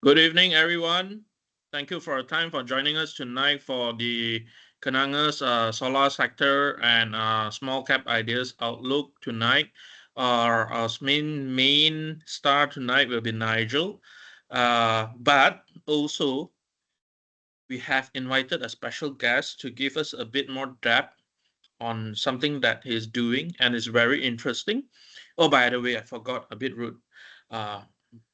Good evening, everyone. Thank you for your time for joining us tonight for the Kenanga's solar sector and small cap ideas outlook tonight. Our main star tonight will be Nigel, but also we have invited a special guest to give us a bit more depth on something that he's doing and is very interesting. Oh, by the way, I forgot, a bit rude. Uh,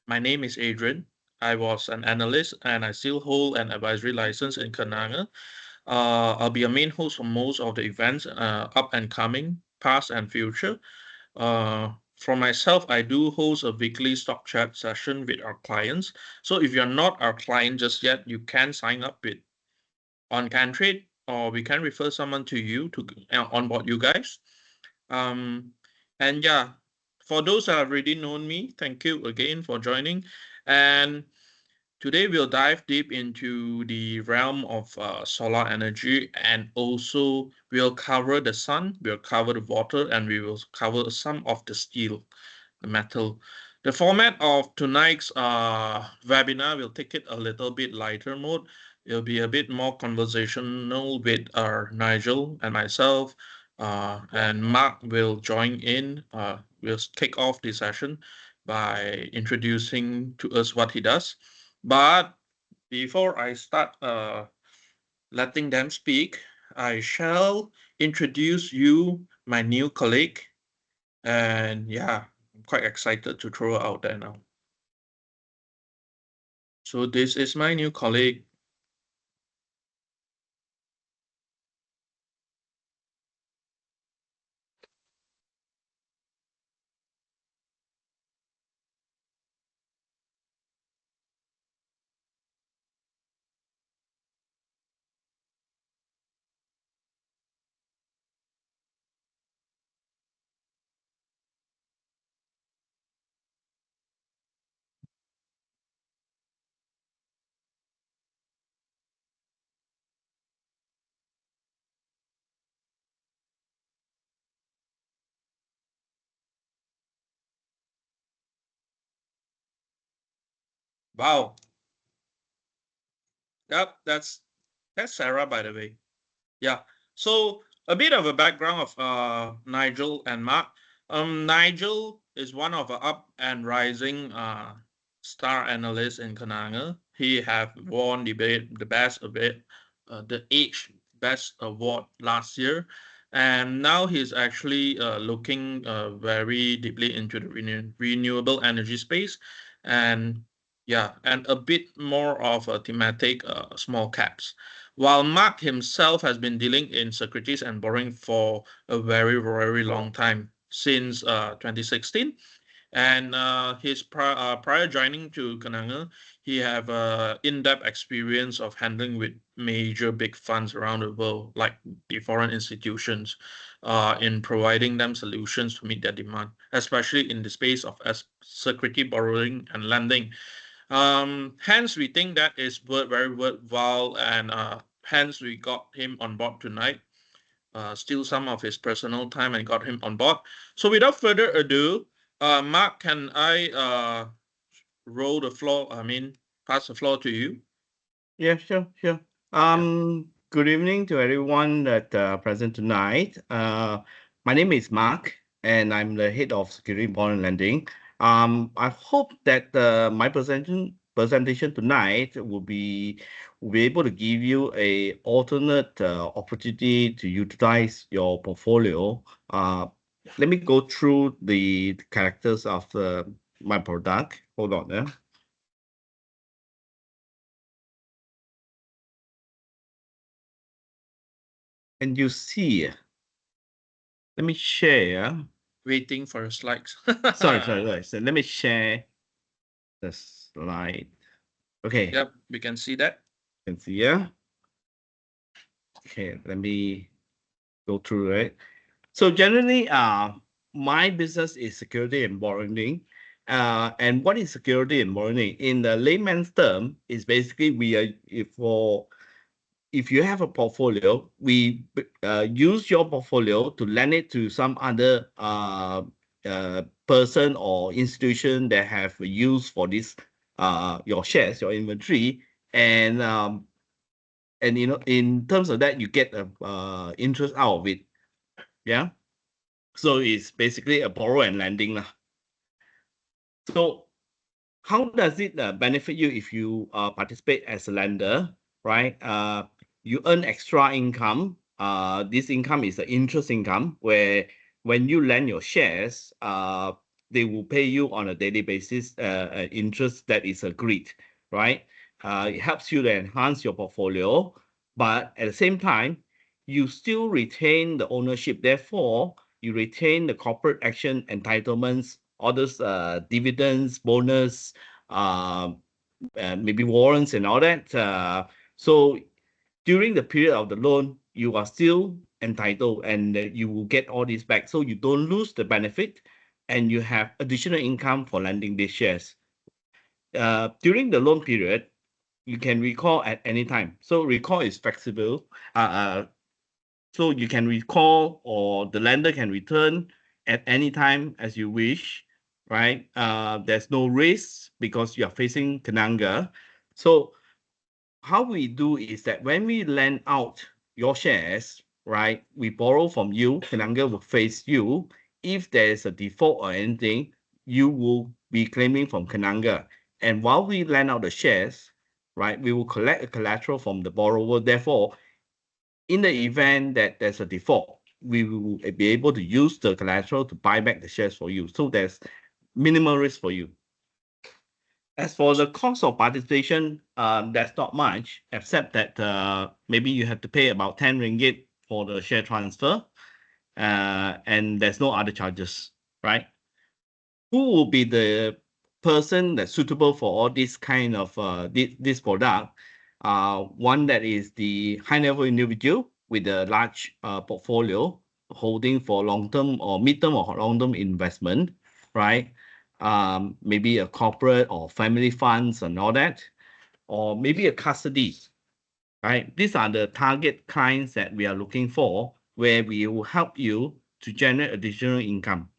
my name is Adrian. I was an analyst and I still hold an advisory license in Kenanga. I'll be a main host for most of the events, up and coming, past and future. For myself, I do host a weekly stock chat session with our clients. So if you're not our client just yet, you can sign up with on KenTrade, or we can refer someone to you to onboard you guys. Um, and yeah, for those that have already known me, thank you again for joining. And today we'll dive deep into the realm of solar energy, and also we'll cover the sun, we'll cover the water, and we will cover some of the steel, the metal. The format of tonight's webinar will take it a little bit lighter mode. It'll be a bit more conversational with Nigel and myself, and Mark will join in. We'll kick off the session by introducing to us what he does. But before I start letting them speak, I shall introduce you my new colleague. And yeah, I'm quite excited to throw out there now. So this is my new colleague. Wow. Yep, that's Sarah, by the way. Yeah. So a bit of a background of Nigel and Mark. Nigel is one of the up and rising star analysts in Kenanga. He have won the best of it, the Age Best Award last year, and now he's actually looking very deeply into the renewable energy space, and yeah, and a bit more of a thematic small caps. While Mark himself has been dealing in securities and borrowing for a very, very long time, since 2016, and his prior joining to Kenanga, he have in-depth experience of handling with major big funds around the world, like the foreign institutions, in providing them solutions to meet their demand, especially in the space of security borrowing and lending. Hence, we think that is very worthwhile, and hence we got him on board tonight. Steal some of his personal time and got him on board. So without further ado, Mark, can I roll the floor? I mean, pass the floor to you. Yeah, sure. Good evening to everyone that present tonight. My name is Mark, and I'm the head of security bond and lending. I hope that my presentation tonight will be able to give you a alternate opportunity to utilize your portfolio. Let me go through the characters of my product. Hold on, yeah. And you see, let me share. Waiting for your slides. Sorry. So let me share the slide. Okay, Yep, we can see that. you can see, yeah. Okay, let me go through it. So generally, my business is security and borrowing. And what is security and borrowing? In the layman's term, is basically we are if you have a portfolio, we use your portfolio to lend it to some other person or institution that have use for this your shares, your inventory, and in terms of that, you get a interest out of it. Yeah. So it's basically a borrow and lending lah. So how does it benefit you if you participate as a lender, right? You earn extra income. This income is the interest income where when you lend your shares, they will pay you on a daily basis interest that is agreed, right? It helps you to enhance your portfolio, but at the same time, you still retain the ownership. Therefore, you retain the corporate action entitlements, all those dividends, bonus, uh, maybe warrants and all that. So during the period of the loan, you are still entitled and you will get all this back. So you don't lose the benefit and you have additional income for lending these shares. During the loan period, you can recall at any time. So recall is flexible. So you can recall or the lender can return at any time as you wish, right? There's no risk because you are facing Kenanga. So how we do is that when we lend out your shares, right, we borrow from you, Kenanga will face you. If there is a default or anything, you will be claiming from Kenanga. And while we lend out the shares, right, we will collect a collateral from the borrower. Therefore, in the event that there's a default, we will be able to use the collateral to buy back the shares for you. So there's minimal risk for you. As for the cost of participation, that's not much, except that maybe you have to pay about 10 ringgit for the share transfer, and there's no other charges, right? Who will be the person that's suitable for all this kind of this product? One that is the high-level individual with a large portfolio holding for long-term or mid-term or long-term investment, right? Maybe a corporate or family funds and all that, or maybe a custody, right? These are the target clients that we are looking for, where we will help you to generate additional income,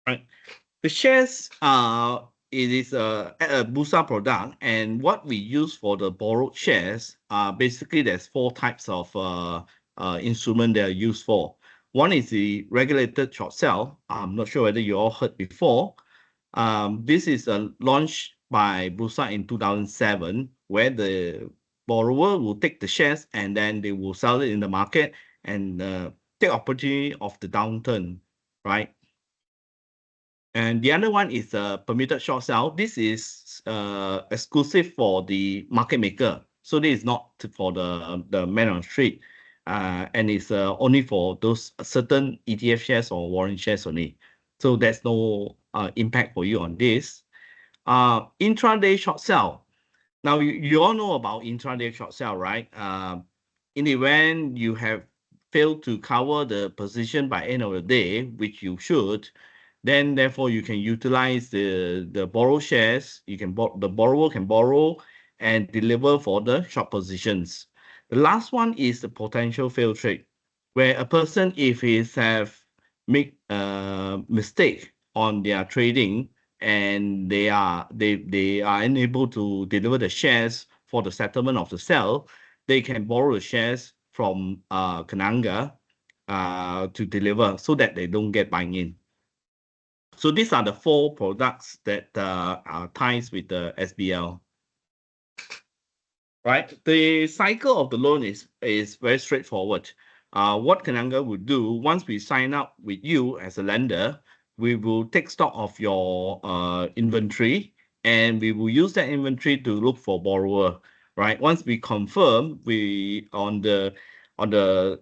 right? The shares it is a Bursa product, and what we use for the borrowed shares basically there's four types of instrument they are used for. One is the regulated short sell. I'm not sure whether you all heard before. This is launched by Bursa in 2007, where the borrower will take the shares and then they will sell it in the market and take opportunity of the downturn, right? And the other one is a permitted short sell. This is exclusive for the market maker. So this is not for the man on the street. And it's only for those certain ETF shares or warrant shares only. So there's no impact for you on this. Intraday short sell. Now, you all know about intraday short sell, right? In the event you have failed to cover the position by end of the day, which you should, then therefore you can utilize the borrow shares. The borrower can borrow and deliver for the short positions. The last one is the potential fail trade, where a person, if he have make a mistake on their trading and they are unable to deliver the shares for the settlement of the sale, they can borrow the shares from Kenanga to deliver so that they don't get buying in. So these are the four products that are ties with the SBL. Right, the cycle of the loan is very straightforward. What Kenanga would do once we sign up with you as a lender, we will take stock of your inventory and we will use that inventory to look for borrower. Right, once we confirm on the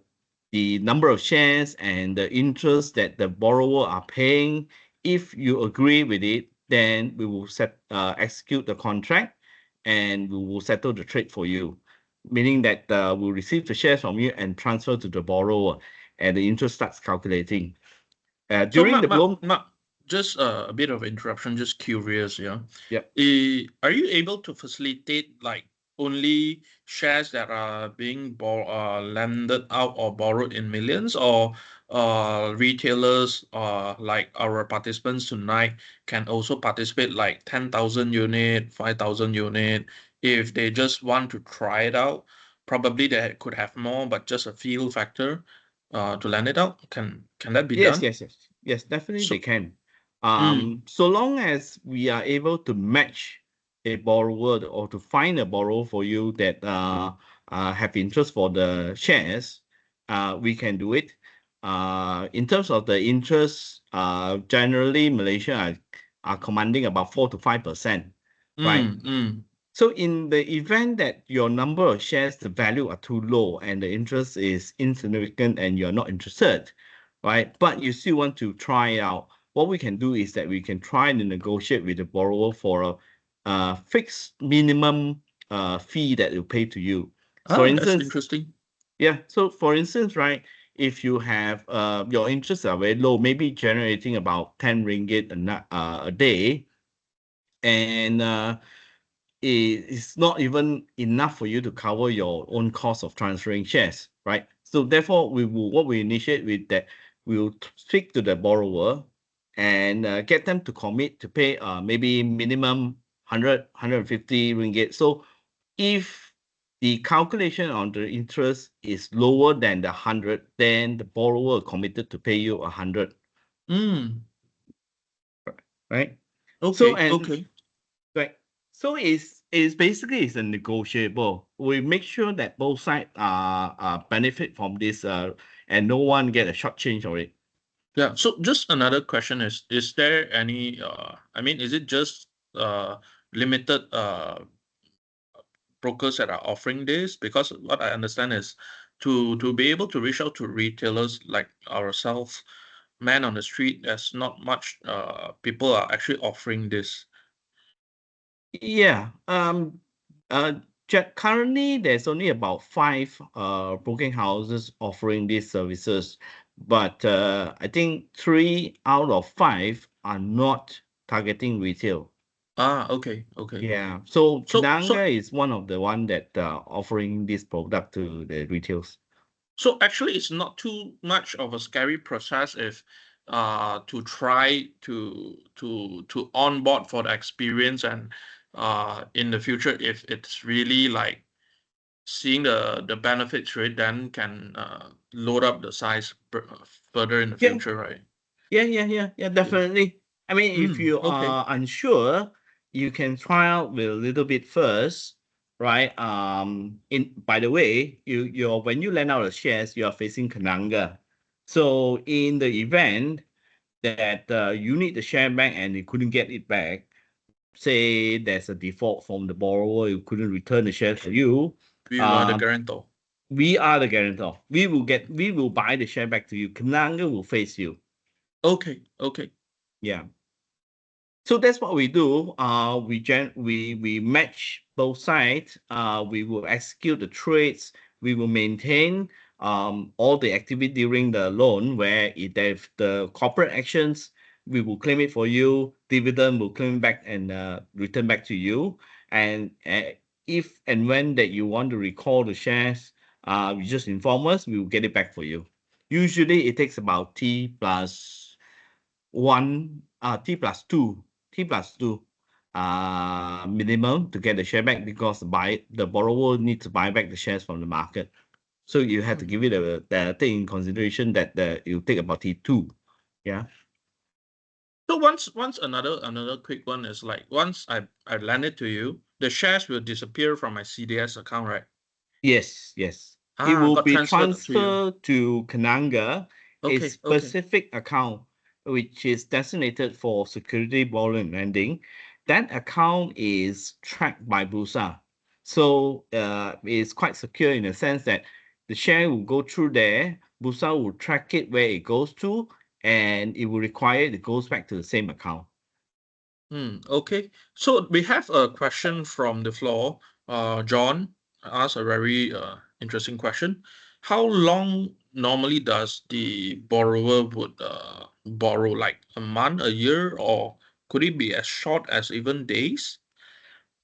number of shares and the interest that the borrower are paying, if you agree with it, then we will execute the contract and we will settle the trade for you, meaning that we'll receive the shares from you and transfer to the borrower, and the interest starts calculating. During the loan, just a bit of interruption, just curious, yeah. Yep. Are you able to facilitate like only shares that are being lended out or borrowed in millions, or retailers like our participants tonight can also participate like 10,000 unit, 5,000 unit. If they just want to try it out, probably they could have more, but just a feel factor to land it out. Can that be Yes, done? yes, yes. Yes, definitely they So, can. mm, So long as we are able to match a borrower or to find a borrower for you that have interest for the shares, we can do it. In terms of the interest, generally Malaysia are commanding about 4 to 5%, right? mm. So in the event that your number of shares, the value are too low and the interest is insignificant and you're not interested, right? But you still want to try it out. What we can do is that we can try and negotiate with the borrower for a fixed minimum fee that will pay to you. For That's instance, interesting. yeah. So for instance, right, if you have your interests are very low, maybe generating about 10 ringgit a day, and it's not even enough for you to cover your own cost of transferring shares, right? So therefore, what we initiate with that, we'll speak to the borrower and get them to commit to pay maybe minimum 100 ringgit. So if the calculation on the interest is lower than the 100, then the borrower committed to pay you 100, Mm, right? So okay, and okay. Right. So it's basically it's a negotiable. We make sure that both sides benefit from this and no one get a short change of it. Yeah. So just another question is there any I mean, is it just limited brokers that are offering this? Because what I understand is to be able to reach out to retailers like ourselves, man on the street, there's not much people are actually offering this. Yeah. Uh Currently there's only about five broking houses offering these services, but I think three out of five are not targeting retail. Ah, okay, okay. Yeah. So So Kenanga is one of the one that offering this product to the retails. So actually, it's not too much of a scary process if to try to onboard for the experience and in the future if it's really like seeing the benefits, right, then can load up the size further in the Yeah. future, right? Yeah, Yeah. definitely. I mean, if you Okay. are unsure, you can try out with a little bit first, right? In by the way, you're when you lend out the shares, you are facing Kenanga. So in the event that you need the share back and you couldn't get it back, say there's a default from the borrower, you couldn't return the shares to you, We are the uh, guarantor. we are the guarantor. We will buy the share back to you. Kenanga will face you. Okay. Okay. Yeah. So that's what we do. We match both sides. We will execute the trades. We will maintain all the activity during the loan. Where if there's the corporate actions, we will claim it for you. Dividend will claim back and return back to you. And if and when that you want to recall the shares, you just inform us. We will get it back for you. Usually, it takes about T plus two minimum to get the share back because the borrower needs to buy back the shares from the market. So you have to Hmm. give it take in consideration that it will take about T2. Yeah. So once another quick one is like once I lend it to you, the shares will disappear from my CDS account, right? Yes. It will Got be transferred to you. transferred to Kenanga, a Okay, okay. specific account which is designated for security bond lending. That account is tracked by Bursa. So it's quite secure in the sense that the share will go through there, Bursa will track it where it goes to, and it will require it goes back to the same account. Okay. So we have a question from the floor. John asked a very interesting question. How long normally does the borrower would borrow, like a month, a year, or could it be as short as even days?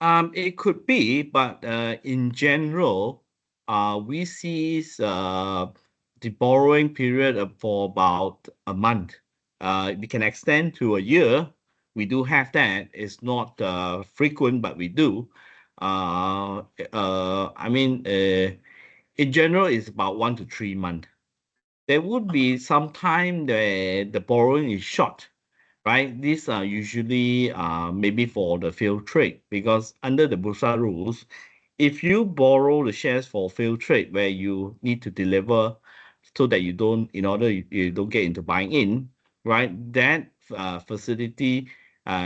It could be, but in general, we see the borrowing period for about a month. We can extend to a year. We do have that. It's not frequent, but we do. I mean, in general, it's about 1 to 3 months. There would be some time where the borrowing is short, right? These are usually maybe for the failed trade, because under the Bursa rules, if you borrow the shares for failed trade where you need to deliver so that you don't, in order you don't get into buying in, right? That facility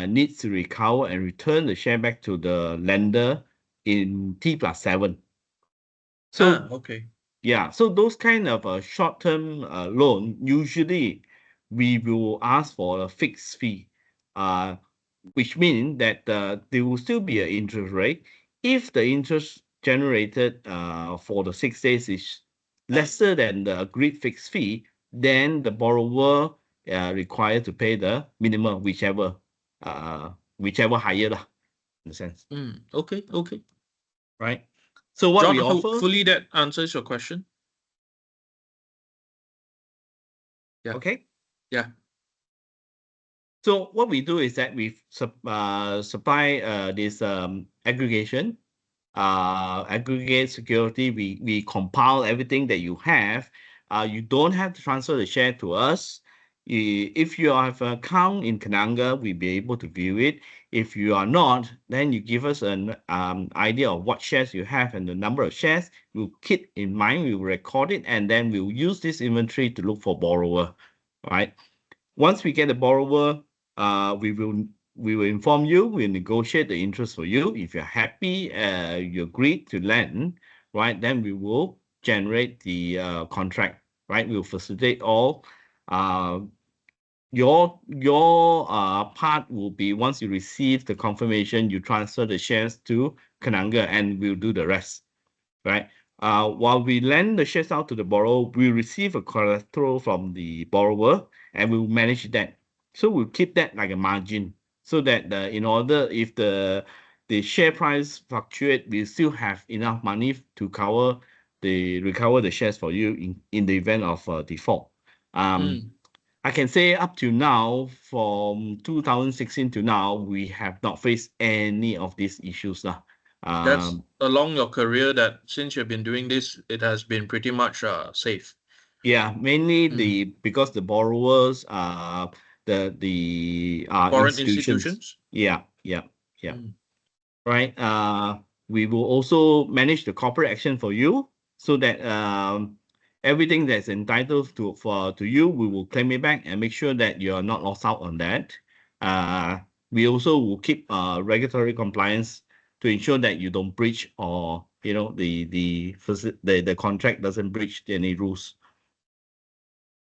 needs to recover and return the share back to the lender in T+7. So Okay. yeah, so those kind of short-term loan, usually we will ask for a fixed fee, uh, which means that there will still be an interest rate. If the interest generated for the 6 days is lesser than the agreed fixed fee, then the borrower required to pay the minimum, whichever higher lah, in a sense, Okay. Okay. right? So what John, we offer, hopefully that answers your question. Yeah. okay? Yeah. So what we do is that we supply this aggregation, aggregate security. We compile everything that you have. You don't have to transfer the share to us. If you have an account in Kenanga, we'll be able to view it. If you are not, then you give us an idea of what shares you have and the number of shares. We'll keep in mind, we'll record it, and then we'll use this inventory to look for borrower, right? Once we get the borrower, we will inform you. We'll negotiate the interest for you. If you're happy, you agree to lend, right? Then we will generate the contract, right? We'll facilitate all. Your part will be once you receive the confirmation, you transfer the shares to Kenanga, and we'll do the rest, right? While we lend the shares out to the borrower, we receive a collateral from the borrower, and we'll manage that. So we'll keep that like a margin, so that in order if the share price fluctuate, we still have enough money to recover the shares for you in the event of default. I can say up to now, from 2016 to now, we have not faced any of these issues lah. That's along your career that since you've been doing this, it has been pretty much safe. Yeah, mainly Mm. because the borrowers are the Foreign institutions. institutions. Yeah, yeah, yeah. Mm. Right. We will also manage the corporate action for you, so that everything that's entitled to you, we will claim it back and make sure that you are not lost out on that. We also will keep regulatory compliance to ensure that you don't breach, or the contract doesn't breach any rules.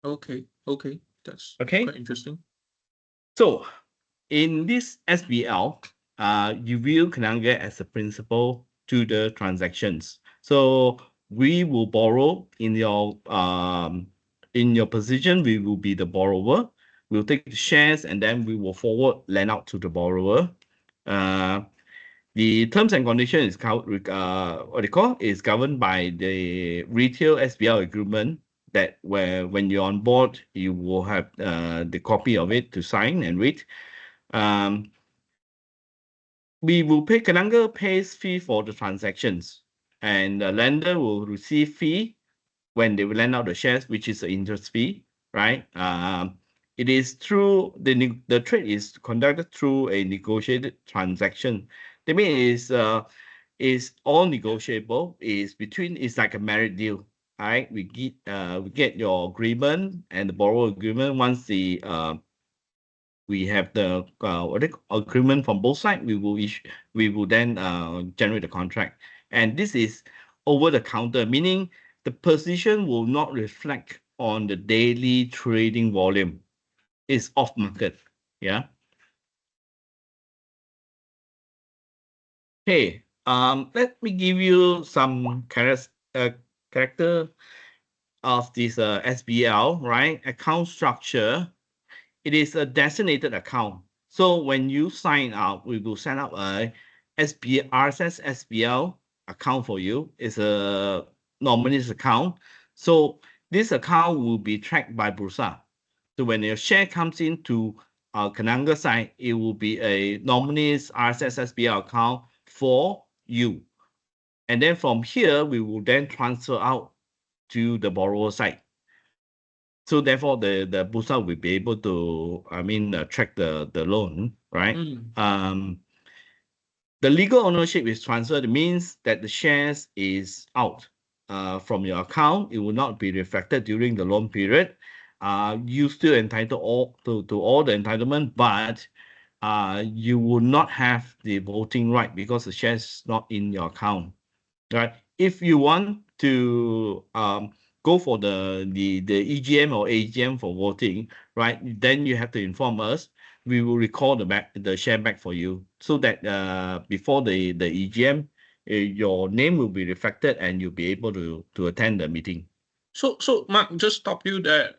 Okay. Okay. That's Okay. quite interesting. So in this SBL, you view Kenanga as a principal to the transactions. So we will borrow in your position. We will be the borrower. We'll take the shares, and then we will forward lend out to the borrower. Uh, the terms and conditions is governed by the retail SBL agreement, that where when you're on board, you will have the copy of it to sign and read. Um, we will pay, Kenanga pays fee for the transactions, and the lender will receive fee when they will lend out the shares, which is the interest fee, right? It is through the trade is conducted through a negotiated transaction. That means is all negotiable. It's like a marriage deal. All right, we get your agreement and the borrower agreement. Once we have the agreement from both sides, we will then generate the contract. And this is over the counter, meaning the position will not reflect on the daily trading volume. It's off market. Yeah. Hey, let me give you some character of this SBL, right? Account structure. It is a designated account. So when you sign up, we will set up a RSS SBL account for you. It's a nominees account. So this account will be tracked by Bursa. So when your share comes into our Kenanga side, it will be a nominee's RSS SBL account for you. And then from here, we will then transfer out to the borrower side. So therefore, the Bursa will be able to, track the loan, right? The legal ownership is transferred means that the shares is out from your account. It will not be reflected during the loan period. You still entitled to all the entitlement, but you will not have the voting right because the shares is not in your account. Right? If you want to go for the EGM or AGM for voting, right? Then you have to inform us. We will recall the share back for you so that before the EGM, your name will be reflected and you'll be able to attend the meeting. So Mark, just stop you there.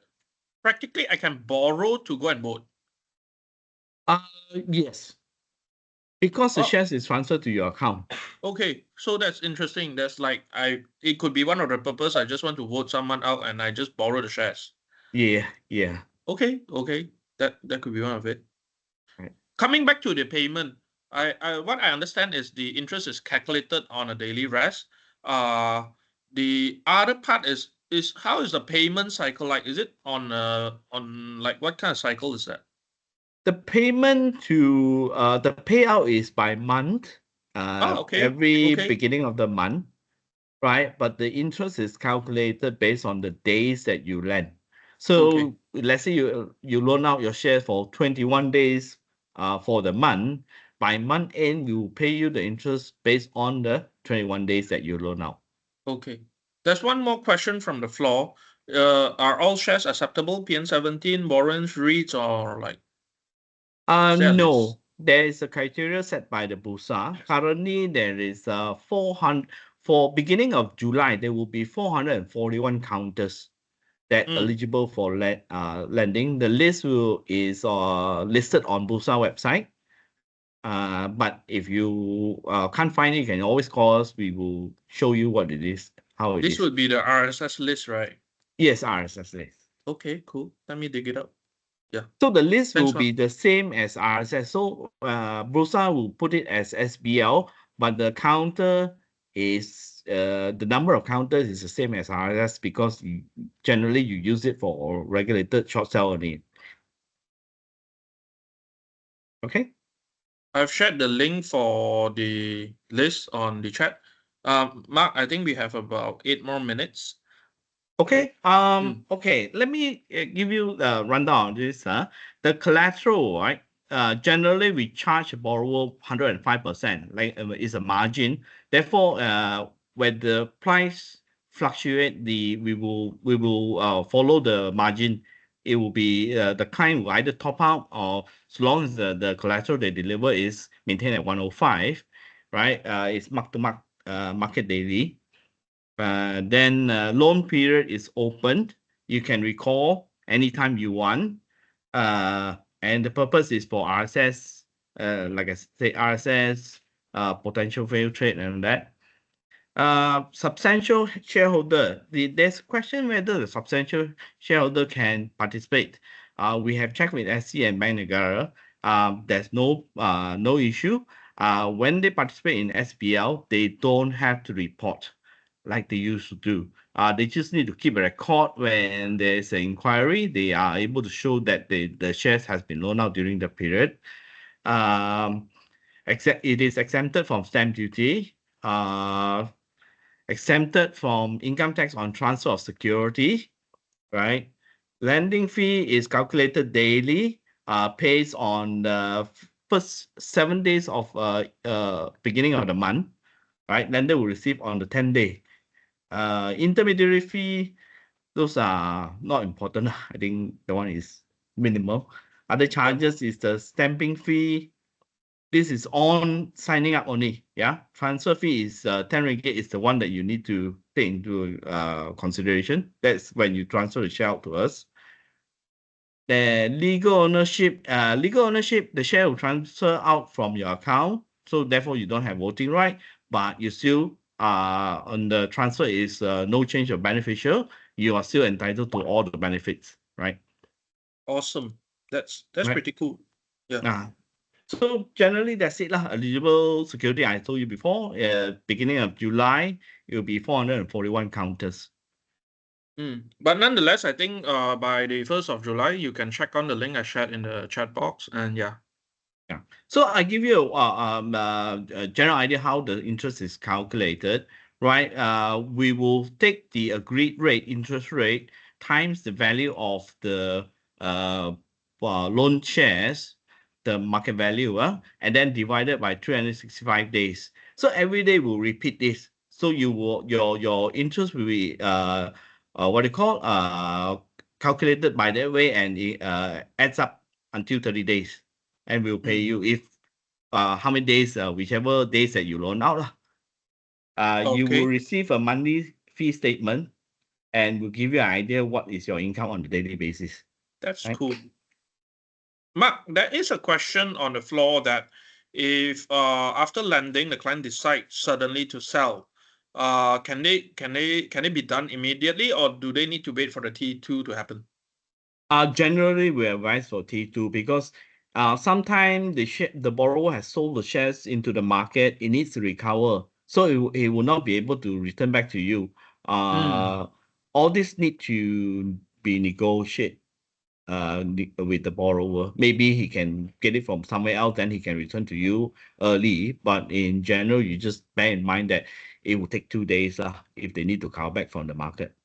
Practically, I can borrow to go and vote. Yes. Because the shares is transferred to your account. Okay, so that's interesting. That's like it could be one of the purpose. I just want to vote someone out and I just borrow the shares. Yeah. Okay. That could be one of it. Right. Coming back to the payment, what I understand is the interest is calculated on a daily rest. The other part is how is the payment cycle like? Is it on like what kind of cycle is that? The payment to the payout is by month. Okay. Every beginning of the month, right? But the interest is calculated based on the days that you lend. So let's say you loan out your shares for 21 days for the month. By month end, we will pay you the interest based on the 21 days that you loan out. Okay. There's one more question from the floor. Are all shares acceptable? PN17, warrants, REITs, or like? No, there is a criteria set by the Bursa. Currently, there is 400 for beginning of July. There will be 441 counters that eligible for lending. The list is listed on Bursa website. But if you can't find it, you can always call us. We will show you what it is, how it is. This would be the RSS list, right? Yes, RSS list. Okay, cool. Let me dig it up. Yeah. So the list will be the same as RSS. So Bursa will put it as SBL, but the counter is the number of counters is the same as RSS because generally you use it for regulated short sell only. Okay. I've shared the link for the list on the chat. Mark, I think we have about 8 more minutes. Okay. Okay. Let me give you the rundown on this. The collateral, right? Generally we charge a borrower 105%, like is a margin. Therefore, when the price fluctuate, we will follow the margin. It will be the client will either top up or as long as the collateral they deliver is maintained at 105, right? It's mark to market daily. Then loan period is opened. You can recall anytime you want. And the purpose is for RSS, like I say, RSS, potential failed trade and that. Substantial shareholder. There's a question whether the substantial shareholder can participate. We have checked with SC and Bank Negara. There's no issue. When they participate in SBL, they don't have to report like they used to do. They just need to keep a record when there's an inquiry. They are able to show that the shares has been loaned out during the period. It is exempted from stamp duty. Exempted from income tax on transfer of security, right? Lending fee is calculated daily, pays on the first 7 days of beginning of the month, right? Lender will receive on the 10th day. Intermediary fee, those are not important. I think the one is minimal. Other charges is the stamping fee. This is on signing up only. Yeah, transfer fee is 10 ringgit is the one that you need to take into consideration. That's when you transfer the share out to us. The legal ownership, the share will transfer out from your account. So therefore, you don't have voting right, but you still on the transfer is no change of beneficial. you are still entitled to all the benefits, right? Awesome. That's Right. pretty cool. Yeah. So generally that's it lah. Eligible security I told you before. Beginning of July, it will be 441 counters. But nonetheless, I think by the 1st of July, you can check on the link I shared in the chat box. And yeah. Yeah. So I give you a general idea how the interest is calculated, right? We will take the agreed rate, interest rate, times the value of the uh, loan shares, the market value, and then divided by 365 days. So every day we'll repeat this. So your interest will be what do you call calculated by that way, and it adds up until 30 days, and we'll pay you if how many days, whichever days that you loan out. You will Okay. receive a monthly fee statement, and will give you an idea what is your income on a daily basis. That's Right? cool. Mark, there is a question on the floor that if after lending the client decides suddenly to sell, can it be done immediately, or do they need to wait for the T2 to happen? Generally, we advise for T2 because sometimes the borrower has sold the shares into the market, it needs to recover, so it will not be able to return back to you. Hmm. All this need to be negotiated with the borrower. Maybe he can get it from somewhere else, then he can return to you early. But in general, you just bear in mind that it will take 2 days if they need to come back from the market.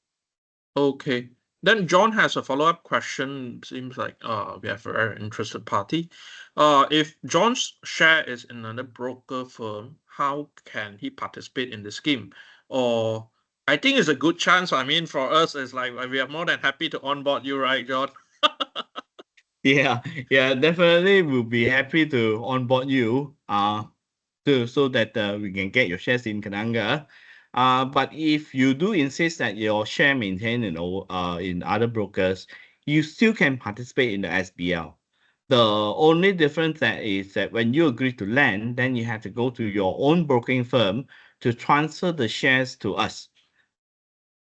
Okay. Then John has a follow-up question. Seems like we have a very interested party. If John's share is in another broker firm, how can he participate in the scheme? Or I think it's a good chance. I mean, for us, it's like we are more than happy to onboard you, right, John? Yeah, yeah, definitely we'll be happy to onboard you so that we can get your shares in Kenanga. But if you do insist that your share maintained in other brokers, you still can participate in the SBL. The only difference that is that when you agree to lend, then you have to go to your own broking firm to transfer the shares to us,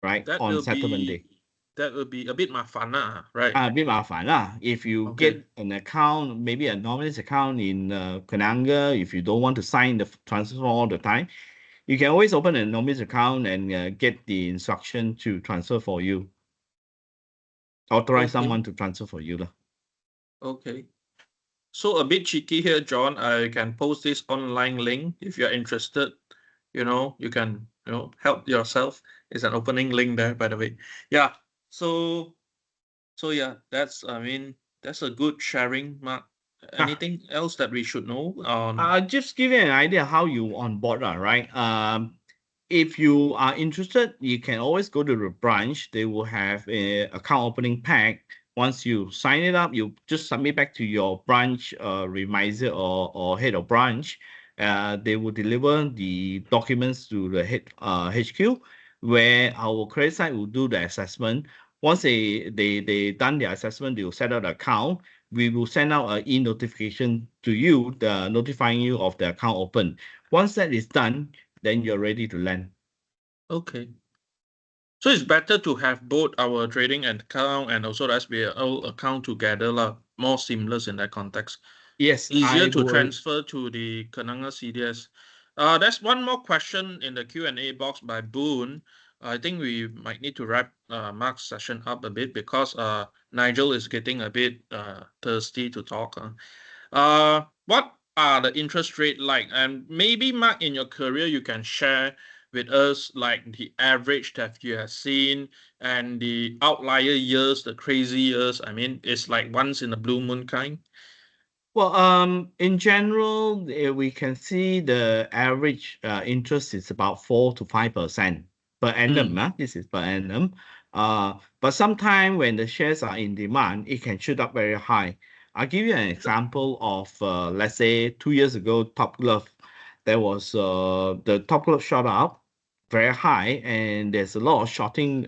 right, That on will settlement day. be that will be a bit mafana, right? A bit 麻烦 lah. If you Okay. get an account, maybe a anonymous account in Kenanga, if you don't want to sign the transfer all the time, you can always open an anonymous account and get the instruction to transfer for you. Authorize Okay. someone to transfer for you lah. Okay. So a bit cheeky here, John. I can post this online link if you're interested. You can, help yourself. It's an opening link there, by the way. Yeah. So, yeah, I mean, that's a good sharing, Mark. Ah, Anything else that we should know on? I'll just give you an idea how you on board, right? If you are interested, you can always go to the branch. They will have a account opening pack. Once you sign it up, you just submit back to your branch remiser or head of branch. They will deliver the documents to the head HQ, where our credit side will do the assessment. Once they done the assessment, they will set up the account. We will send out an e-notification to you, notifying you of the account open. Once that is done, then you're ready to lend. Okay. So it's better to have both our trading account and also the SBL account together, lah. More seamless in that context. Yes, Easier I to will. transfer to the Kenanga CDS. There's one more question in the Q&A box by Boone. I think we might need to wrap Mark's session up a bit because Nigel is getting a bit thirsty to talk. What are the interest rate like? And maybe, Mark, in your career, you can share with us like the average that you have seen and the outlier years, the crazy years. I mean, it's like once in a blue moon kind. Well, in general, we can see the average interest is about 4 to 5% per annum. Mm. This is per annum. But sometimes when the shares are in demand, it can shoot up very high. I'll give you an example of, let's say, 2 years ago, Top Glove. There was the Top Glove shot up very high, and there's a lot of shorting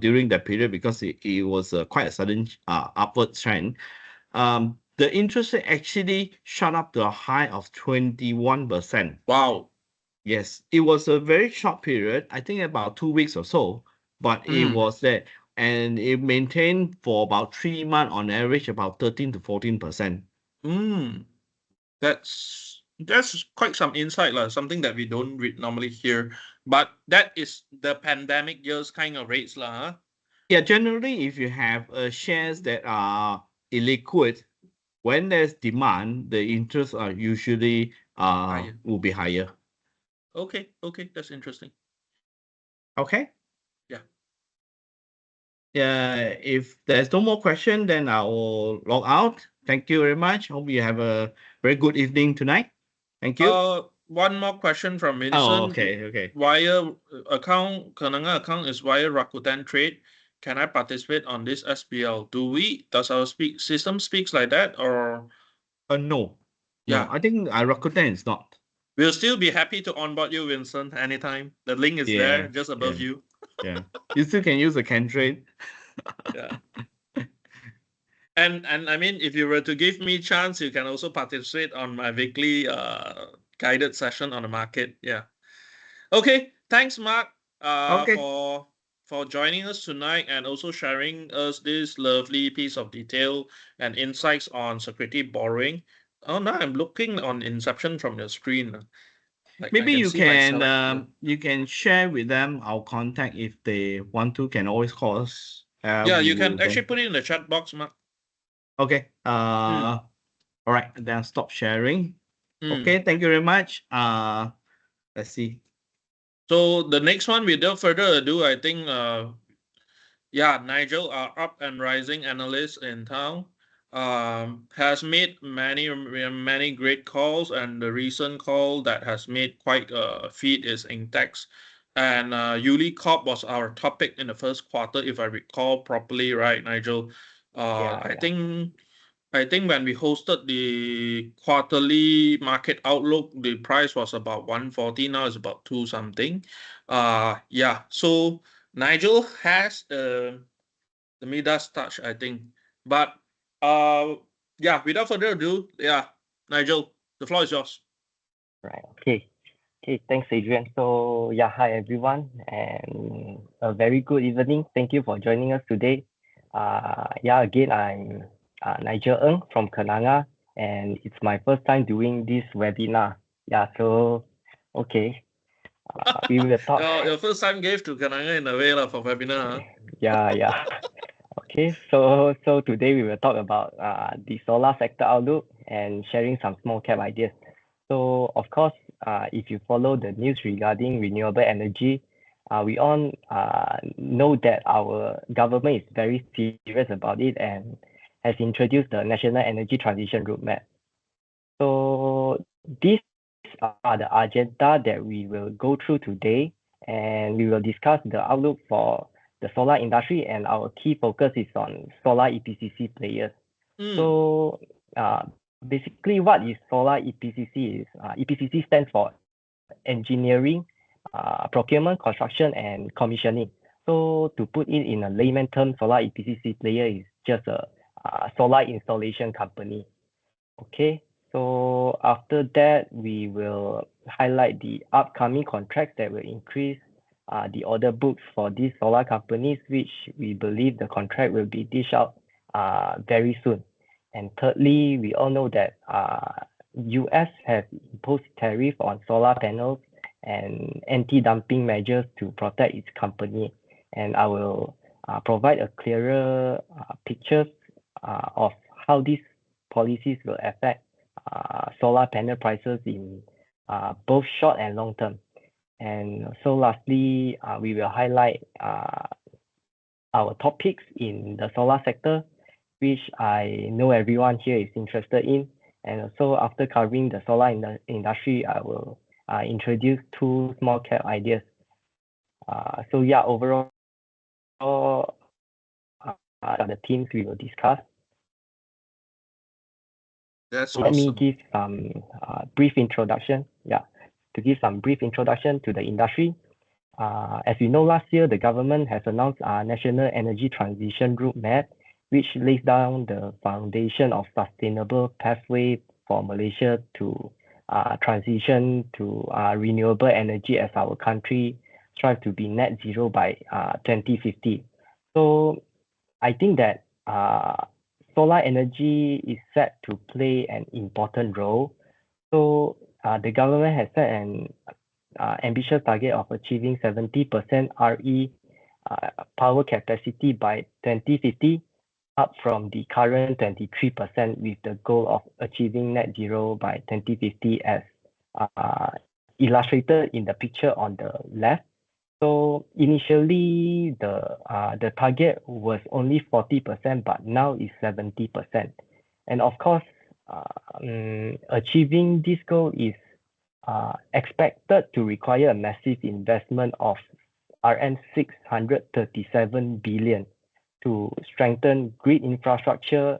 during that period because it was quite a sudden upward trend. The interest rate actually shot up to a high of 21%. Wow. Yes, it was a very short period, I think about 2 weeks or so. but it was there, and it maintained for about 3 months on average about 13 to 14%. That's quite some insight, something that we don't normally hear. But that is the pandemic years kind of rates, huh? Yeah, generally, if you have shares that are illiquid, when there's demand, the interests are usually Higher. will be higher. Okay, that's interesting. Okay. Yeah. Yeah, if there's no more question, then I will log out. Thank you very much. Hope you have a very good evening tonight. Thank you. One more question from Oh, Vincent. okay. Via account, Kenanga account is via Rakuten Trade. Can I participate on this SBL? Does our system speaks like that, or? No. Yeah. I think Rakuten is not. We'll still be happy to onboard you, Vincent, anytime. The link is there, just above you. Yeah. You still can use the KenTrade. Yeah. And I mean, if you were to give me chance, you can also participate on my weekly guided session on the market. Yeah. Okay. Thanks, Mark, Okay. for joining us tonight and also sharing us this lovely piece of detail and insights on security borrowing. Oh, now I'm looking on Inception from your screen. Like I Maybe can you see myself. you can share with them our contact if they want to, can always call us. Yeah, We you will can actually then. put it in the chat box, Mark. Okay. Mm. All right. Then stop sharing. Mm. Okay. Thank you very much. Let's see. So the next one, without further ado, I think, Nigel, our up and rising analyst in town, has made many great calls, and the recent call that has made quite a feat is Intex. And Yuli Corp was our topic in the first quarter, if I recall properly, right, Nigel? I think when we hosted the quarterly market outlook, the price was about 140. Now it's about 2 something. Yeah. So Nigel has the Midas touch, I think. But yeah, without further ado, yeah, Nigel, the floor is yours. Right. Okay. Thanks, Adrian. So yeah, hi everyone, and a very good evening. Thank you for joining us today. Again, I'm Nigel Ng from Kenanga, and it's my first time doing this webinar. Okay. We will talk. Your first time gave to Kenanga in a way for webinar. Yeah. Okay, so today we will talk about the solar sector outlook and sharing some small cap ideas. So of course, if you follow the news regarding renewable energy, we all know that our government is very serious about it and has introduced the National Energy Transition Roadmap. So these are the agenda that we will go through today, and we will discuss the outlook for the solar industry, and our key focus is on solar EPCC players. So basically, what is solar EPCC is EPCC stands for engineering, procurement, construction, and commissioning. So to put it in a layman term, solar EPCC player is just a solar installation company. Okay, so after that, we will highlight the upcoming contracts that will increase the order books for these solar companies, which we believe the contract will be dished out very soon. And thirdly, we all know that US has imposed tariff on solar panels and anti-dumping measures to protect its company. And I will provide a clearer picture of how these policies will affect solar panel prices in both short and long term. And so lastly, we will highlight our topics in the solar sector, which I know everyone here is interested in. And so after covering the solar industry, I will introduce 2 small cap ideas. Overall, the themes we will discuss. That's Let me awesome. give some brief introduction. To give some brief introduction to the industry. As you know, last year, the government has announced our National Energy Transition Roadmap, which lays down the foundation of sustainable pathway for Malaysia to transition to renewable energy as our country strive to be net zero by 2050. So I think that solar energy is set to play an important role. So the government has set an ambitious target of achieving 70% RE power capacity by 2050, up from the current 23%, with the goal of achieving net zero by 2050 as illustrated in the picture on the left. So initially, the target was only 40%, but now it's 70%. And of course, achieving this goal is expected to require a massive investment of Rm 637 billion to strengthen grid infrastructure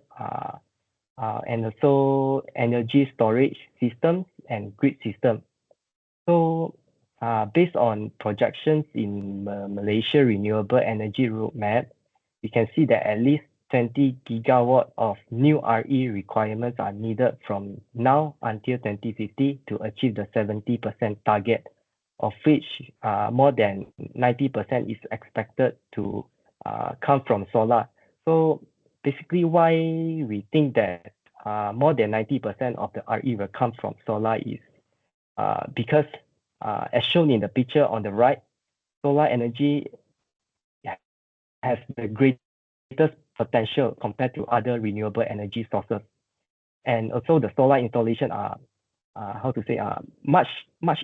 and also energy storage systems and grid systems. So based on projections in Malaysia Renewable Energy Roadmap, we can see that at least 20 gigawatt of new RE requirements are needed from now until 2050 to achieve the 70% target, of which more than 90% is expected to come from solar. So basically why we think that more than 90% of the RE will come from solar is because as shown in the picture on the right, solar energy has the greatest potential compared to other renewable energy sources. And also the solar installation are much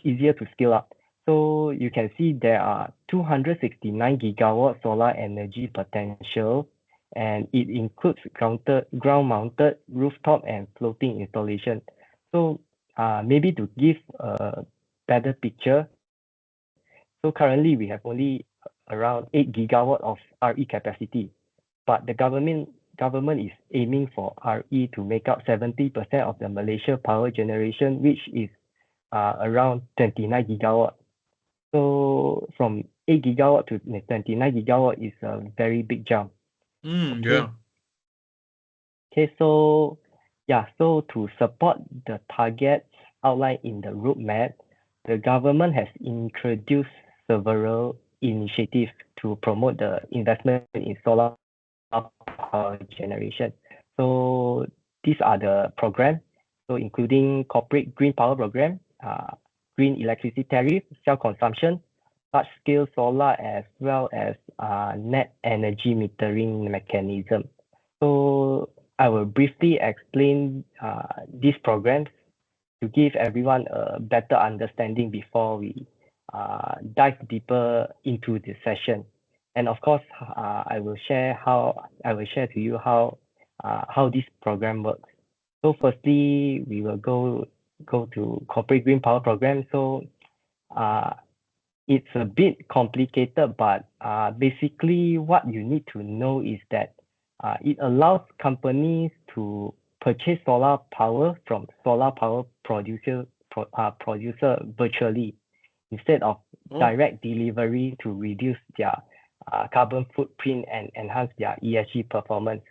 easier to scale up. So you can see there are 269 gigawatt solar energy potential, and it includes ground-mounted, rooftop, and floating installation. So maybe to give a better picture, so currently we have only around 8 gigawatt of RE capacity, but the government is aiming for RE to make up 70% of the Malaysia power generation, which is around 29 gigawatt. So from 8 gigawatt to 29 gigawatt is a very big jump. Yeah. Okay, so so to support the targets outlined in the roadmap, the government has introduced several initiatives to promote the investment in solar power generation. So these are the programs, so including corporate green power program, green electricity tariff, self-consumption, large-scale solar, as well as net energy metering mechanism. So I will briefly explain these programs to give everyone a better understanding before we dive deeper into the session. And of course, I will share to you how this program works. So firstly, we will go to corporate green power program. So it's a bit complicated, but basically what you need to know is that it allows companies to purchase solar power from solar power producer virtually, instead of direct delivery, to reduce their carbon footprint and enhance their ESG performance.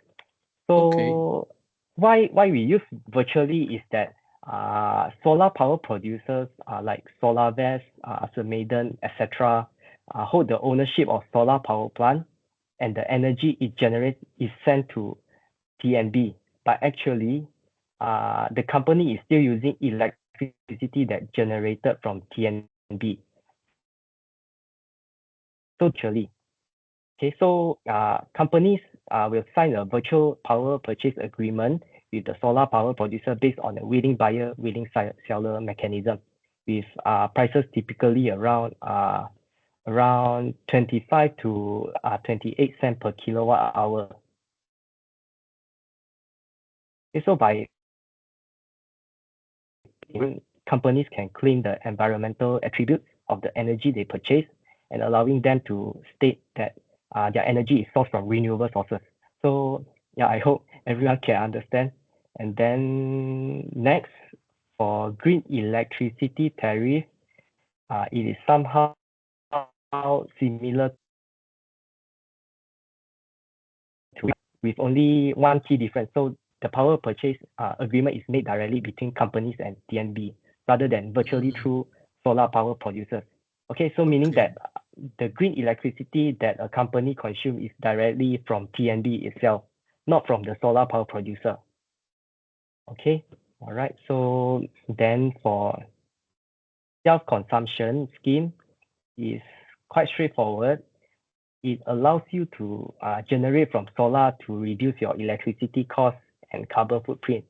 So why we use virtually is that solar power producers like Solarvest, Maiden, etc. hold the ownership of solar power plant, and the energy it generates is sent to TNB. But actually, the company is still using electricity that generated from TNB. So actually, so companies will sign a virtual power purchase agreement with the solar power producer based on a willing buyer, willing seller mechanism, with prices typically around 25 to 28 cents per kilowatt hour. So by companies can claim the environmental attributes of the energy they purchase, and allowing them to state that their energy is sourced from renewable sources. So I hope everyone can understand. And then next, for green electricity tariff, it is somehow similar to, with only one key difference. So the power purchase agreement is made directly between companies and TNB, rather than virtually through solar power producers. Okay, so meaning that the green electricity that a company consumes is directly from TNB itself, not from the solar power producer. Okay, all right. So then for self-consumption scheme is quite straightforward. It allows you to generate from solar to reduce your electricity costs and carbon footprint.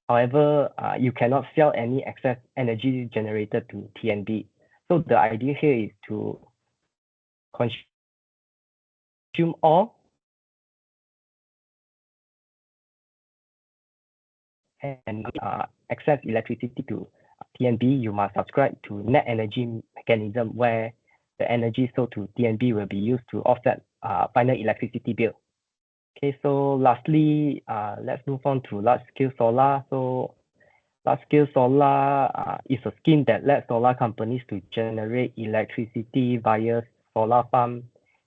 However, you cannot sell any excess energy generated to TNB. So the idea here is to consume all and excess electricity to TNB. You must subscribe to net energy mechanism where the energy sold to TNB will be used to offset final electricity bill. Okay, so lastly, let's move on to large-scale solar. So large-scale solar is a scheme that lets solar companies to generate electricity via solar farm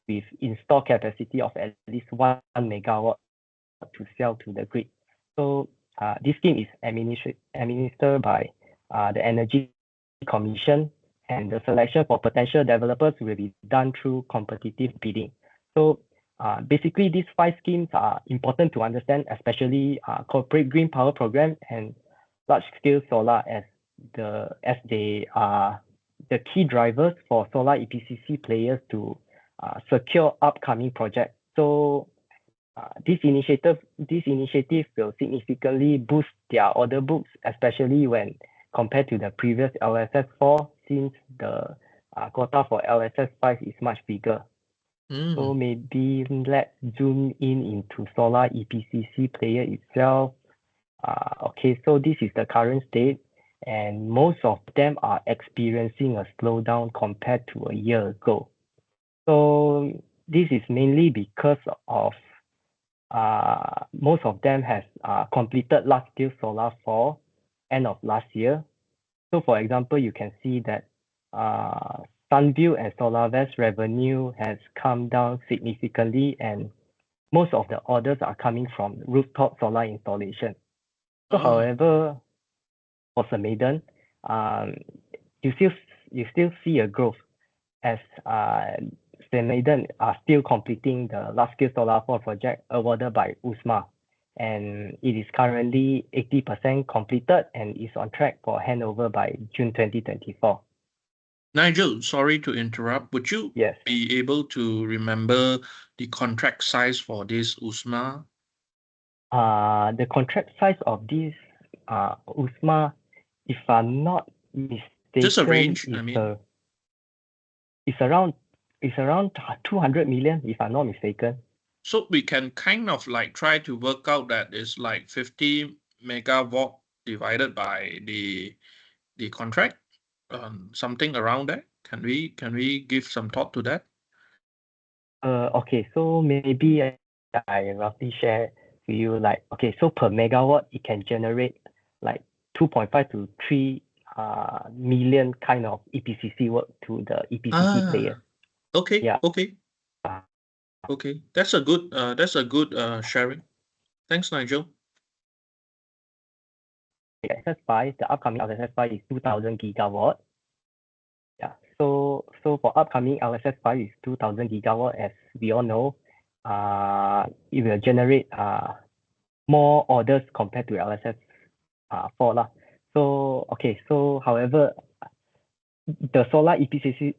with installed capacity of at least 1 megawatt to sell to the grid. So this scheme is administered by the Energy Commission, and the selection for potential developers will be done through competitive bidding. So basically, these 5 schemes are important to understand, especially corporate green power program and large-scale solar, as they are the key drivers for solar EPCC players to secure upcoming projects. So this initiative will significantly boost their order books, especially when compared to the previous LSS4, since the quota for LSS5 is much bigger. So maybe let's zoom into solar EPCC player itself. Okay, so this is the current state, and most of them are experiencing a slowdown compared to a year ago. So this is mainly because of most of them has completed large-scale solar for end of last year. So for example, you can see that Sunview and Solarvest revenue has come down significantly, and most of the orders are coming from rooftop solar installation. So however, for Samaden, you still see a growth as Samaden are still completing the large-scale solar 4 project awarded by USMA, and it is currently 80% completed and is on track for handover by June 2024. Nigel, sorry to interrupt. Would you Yes. be able to remember the contract size for this USMA? The contract size of this USMA, if I'm not mistaken, Just a range, I mean. It's around 200 million, if I'm not mistaken. So we can kind of like try to work out that it's like 50 megawatt divided by the contract, something around that. Can we give some thought to that? Okay, so maybe I roughly share to you, like, okay, so per megawatt it can generate like 2.5 to 3 million kind of EPCC work to the EPCC player. Okay. Yeah. Okay. Okay. That's a good sharing. Thanks, Nigel. LSS5, the upcoming LSS5 is 2,000 gigawatt. Yeah. So for upcoming LSS5 is 2,000 gigawatt, as we all know, it will generate more orders compared to LSS4 lah. So okay, so however, the solar EPCC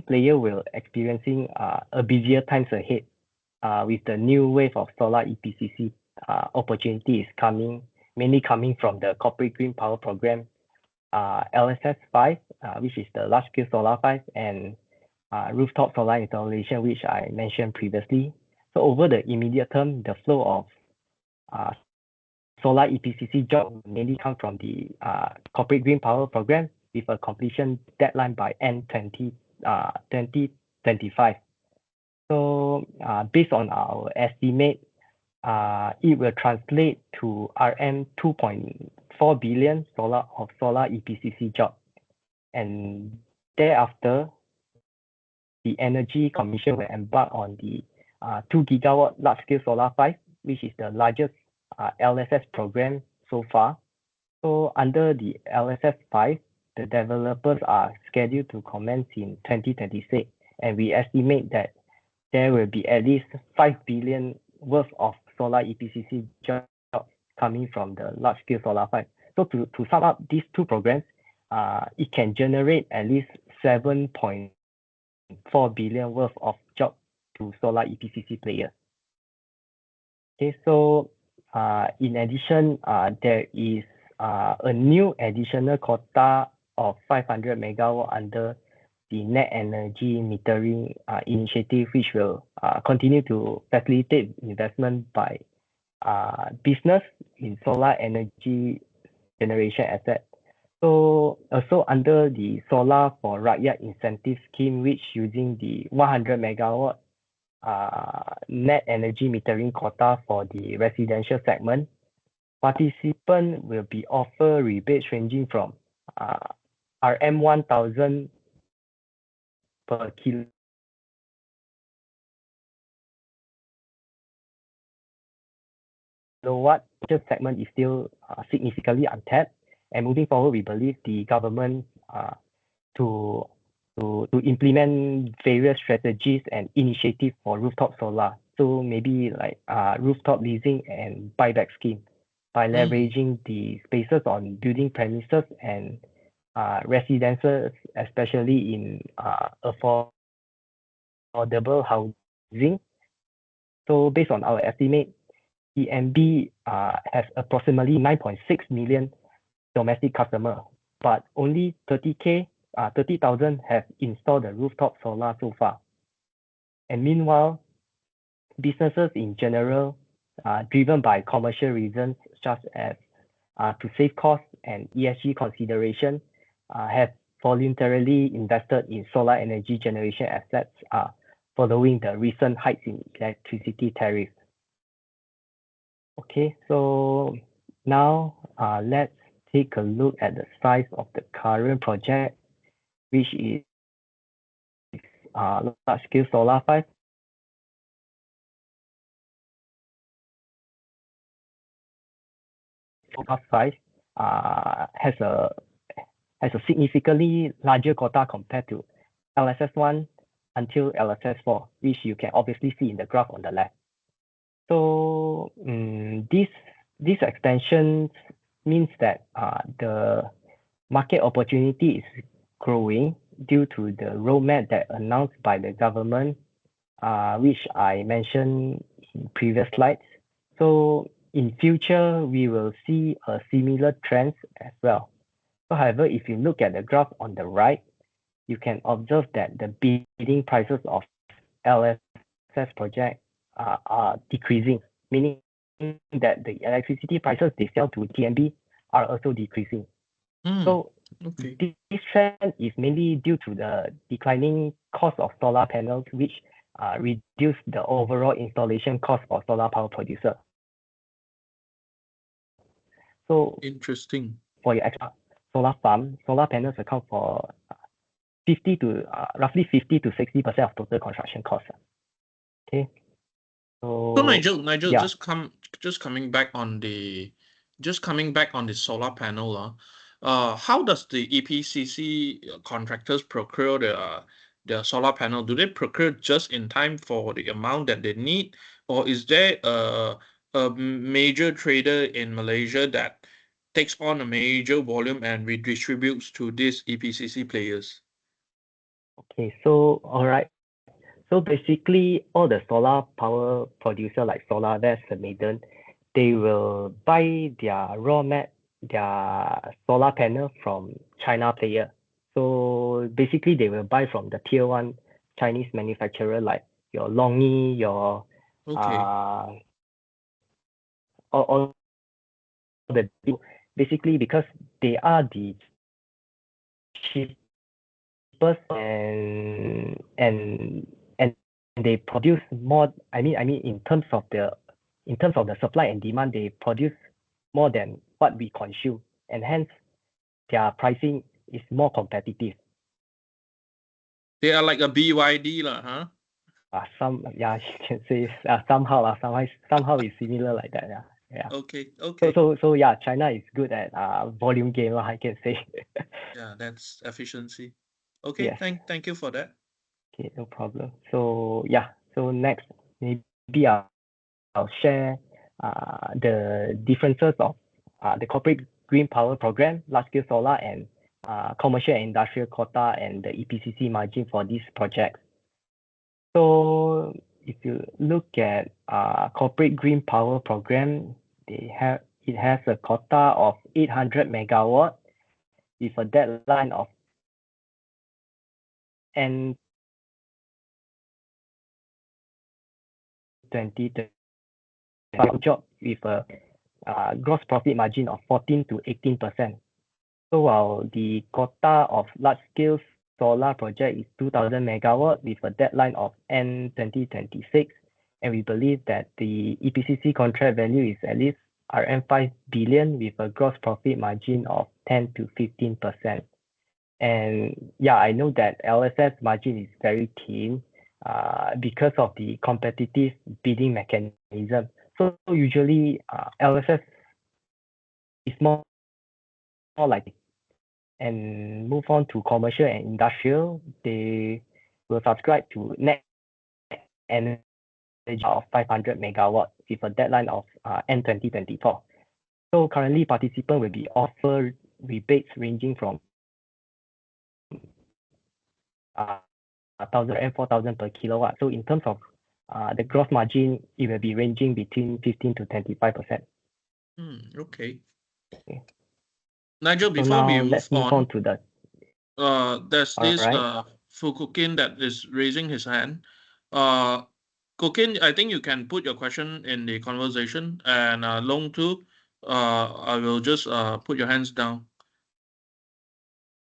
player will experiencing a busier times ahead with the new wave of solar EPCC opportunities mainly coming from the corporate green power program, LSS5, which is the large scale solar 5, and rooftop solar installation, which I mentioned previously. So over the immediate term, the flow of solar EPCC job mainly come from the corporate green power program with a completion deadline by end 2025. So based on our estimate, it will translate to RM 2.4 billion solar EPCC job. And thereafter, the Energy Commission will embark on the 2 gigawatt large scale solar 5, which is the largest LSS program so far. So under the LSS 5, the developers are scheduled to commence in 2026, and we estimate that there will be at least 5 billion worth of solar EPCC jobs coming from the large-scale solar farm. So to sum up these two programs, it can generate at least 7.4 billion worth of jobs to solar EPCC players. Okay, so in addition, there is a new additional quota of 500 megawatt under the net energy metering initiative, which will continue to facilitate investment by business in solar energy generation assets. So also under the Solar for Rakyat incentive scheme, which using the 100 megawatt net energy metering quota for the residential segment, participants will be offered rebates ranging from RM1,000 per kilowatt. This segment is still significantly untapped, and moving forward, we believe the government to implement various strategies and initiatives for rooftop solar. So maybe like rooftop leasing and buyback scheme by leveraging the spaces on building premises and residences, especially in affordable housing. So based on our estimate, EMB has approximately 9.6 million domestic customers, but only 30,000 have installed the rooftop solar so far. And meanwhile, businesses in general, driven by commercial reasons such as to save costs and ESG consideration, have voluntarily invested in solar energy generation assets following the recent hikes in electricity tariff. Okay, so now let's take a look at the size of the current project, which is large-scale solar farm. Size has a significantly larger quota compared to LSS1 until LSS4, which you can obviously see in the graph on the left. So this extension means that the market opportunity is growing due to the roadmap that announced by the government, which I mentioned in previous slides. So in future, we will see a similar trends as well. So however, if you look at the graph on the right, you can observe that the bidding prices of LSS project are decreasing, meaning that the electricity prices they sell to TMB are also decreasing. So this trend is mainly due to the declining cost of solar panels, which reduce the overall installation cost for solar power producer. So interesting. For your extra solar farm, solar panels account for roughly 50 to 60% of total construction costs. Okay. So Nigel, yeah. just coming back on the solar panel. How does the EPCC contractors procure the solar panel? Do they procure just in time for the amount that they need, or is there a major trader in Malaysia that takes on a major volume and redistributes to these EPCC players? Okay, so all right. So basically, all the solar power producer like Solarvest and Maiden, they will buy their their solar panel from China player. So basically, they will buy from the tier 1 Chinese manufacturer like your Longi, your all the basically because they are the cheapest and they produce more. I mean in terms of the supply and demand, they produce more than what we consume, and hence their pricing is more competitive. They are like a BYD huh? You can say somehow it's similar like that. Yeah. Okay. So yeah, China is good at volume game, I can say. Yeah, that's efficiency. Okay, yes. Thank you for that. Okay, no problem. So yeah, so next maybe I'll share the differences of the corporate green power program, large-scale solar, and commercial and industrial quota and the EPCC margin for these projects. So if you look at corporate green power program, it has a quota of 800 megawatt with a deadline of end 2025 job with a gross profit margin of 14 to 18%. So while the quota of large-scale solar project is 2,000 megawatt with a deadline of end 2026, and we believe that the EPCC contract value is at least RM5 billion with a gross profit margin of 10 to 15%. And yeah, I know that LSS margin is very thin because of the competitive bidding mechanism. So usually LSS is more like, and move on to commercial and industrial, they will subscribe to net energy of 500 megawatt with a deadline of end 2024. So currently participants will be offered rebates ranging from 1,000 and 4,000 per kilowatt. So in terms of the gross margin, it will be ranging between 15 to 25%. Okay. Okay. Nigel, So before now we let's move move on to the. there's this Alright. Fukukin that is raising his hand. Kukin, I think you can put your question in the conversation, and Long too. I will just put your hands down.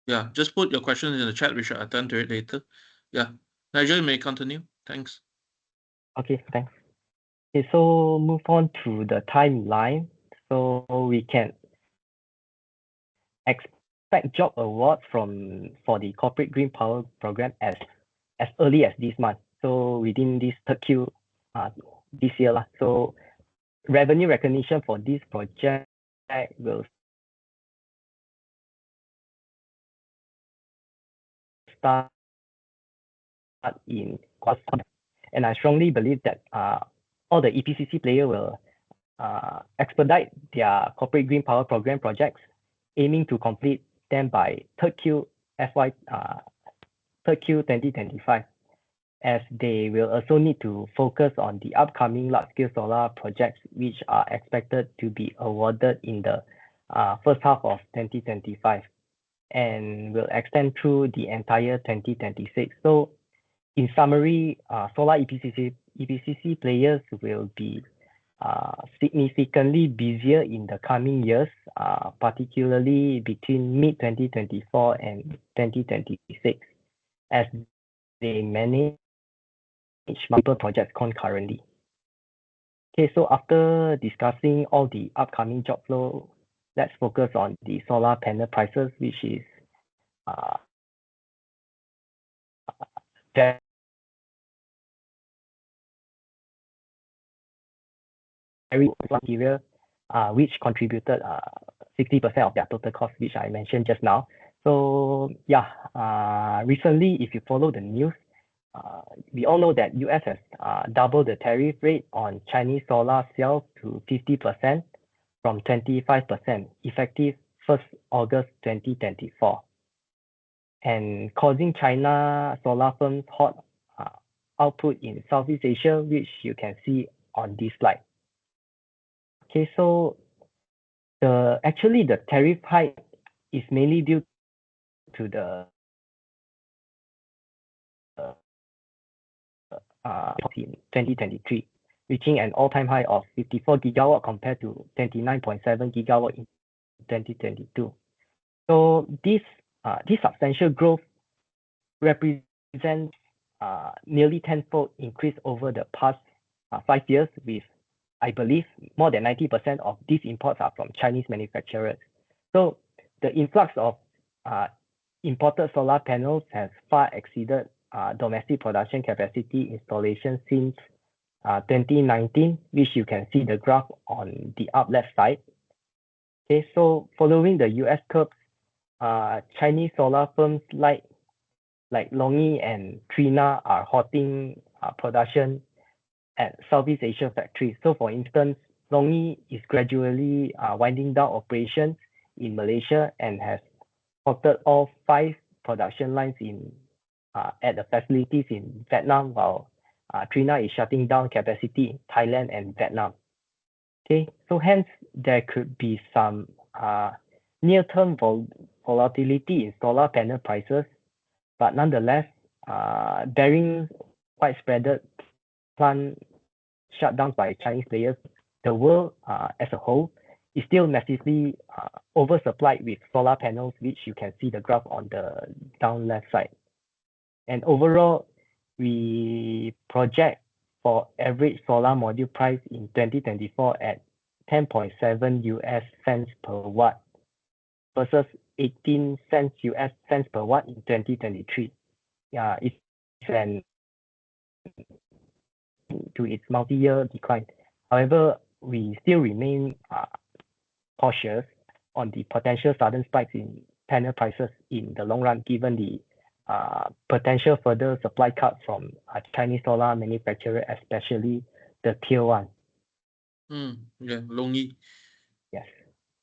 Yeah, just put your questions in the chat. We shall attend to it later. Yeah, Nigel, you may continue. Thanks. Okay, thanks. Okay, so move on to the timeline. So we can expect job awards for the corporate green power program as early as this month. So within this third Q this year. So revenue recognition for this project will start in quarter. And I strongly believe that all the EPCC players will expedite their corporate green power program projects, aiming to complete them by third Q 2025, as they will also need to focus on the upcoming large-scale solar projects, which are expected to be awarded in the first half of 2025 and will extend through the entire 2026. So in summary, solar EPCC players will be significantly busier in the coming years, particularly between mid-2024 and 2026, as they manage multiple projects concurrently. Okay, so after discussing all the upcoming job flow, let's focus on the solar panel prices, which is very material, which contributed 60% of their total cost, which I mentioned just now. So yeah, recently, if you follow the news, we all know that US has doubled the tariff rate on Chinese solar sales to 50% from 25%, effective 1st August 2024, and causing China solar firms hot output in Southeast Asia, which you can see on this slide. Okay, so actually the tariff hike is mainly due to the in 2023, reaching an all-time high of 54 gigawatt compared to 29.7 gigawatt in 2022. So this substantial growth represents nearly tenfold increase over the past 5 years, with, I believe, more than 90% of these imports are from Chinese manufacturers. So the influx of imported solar panels has far exceeded domestic production capacity installation since 2019, which you can see the graph on the up left side. Okay, so following the US curbs, Chinese solar firms like like Longi and Trina are halting production at Southeast Asia factories. So for instance, Longi is gradually winding down operations in Malaysia and has halted all 5 production lines at the facilities in Vietnam, while Trina is shutting down capacity in Thailand and Vietnam. Okay, so hence there could be some near-term volatility in solar panel prices, but nonetheless, bearing widespread plant shutdowns by Chinese players, the world as a whole is still massively oversupplied with solar panels, which you can see the graph on the down left side. And overall, we project for average solar module price in 2024 at 10.7 US cents per watt versus 18 cents US cents per watt in 2023. It's an to its multi-year decline. However, we still remain cautious on the potential sudden spikes in panel prices in the long run, given the potential further supply cuts from Chinese solar manufacturer, especially the tier 1. Yeah, Longi. Yes.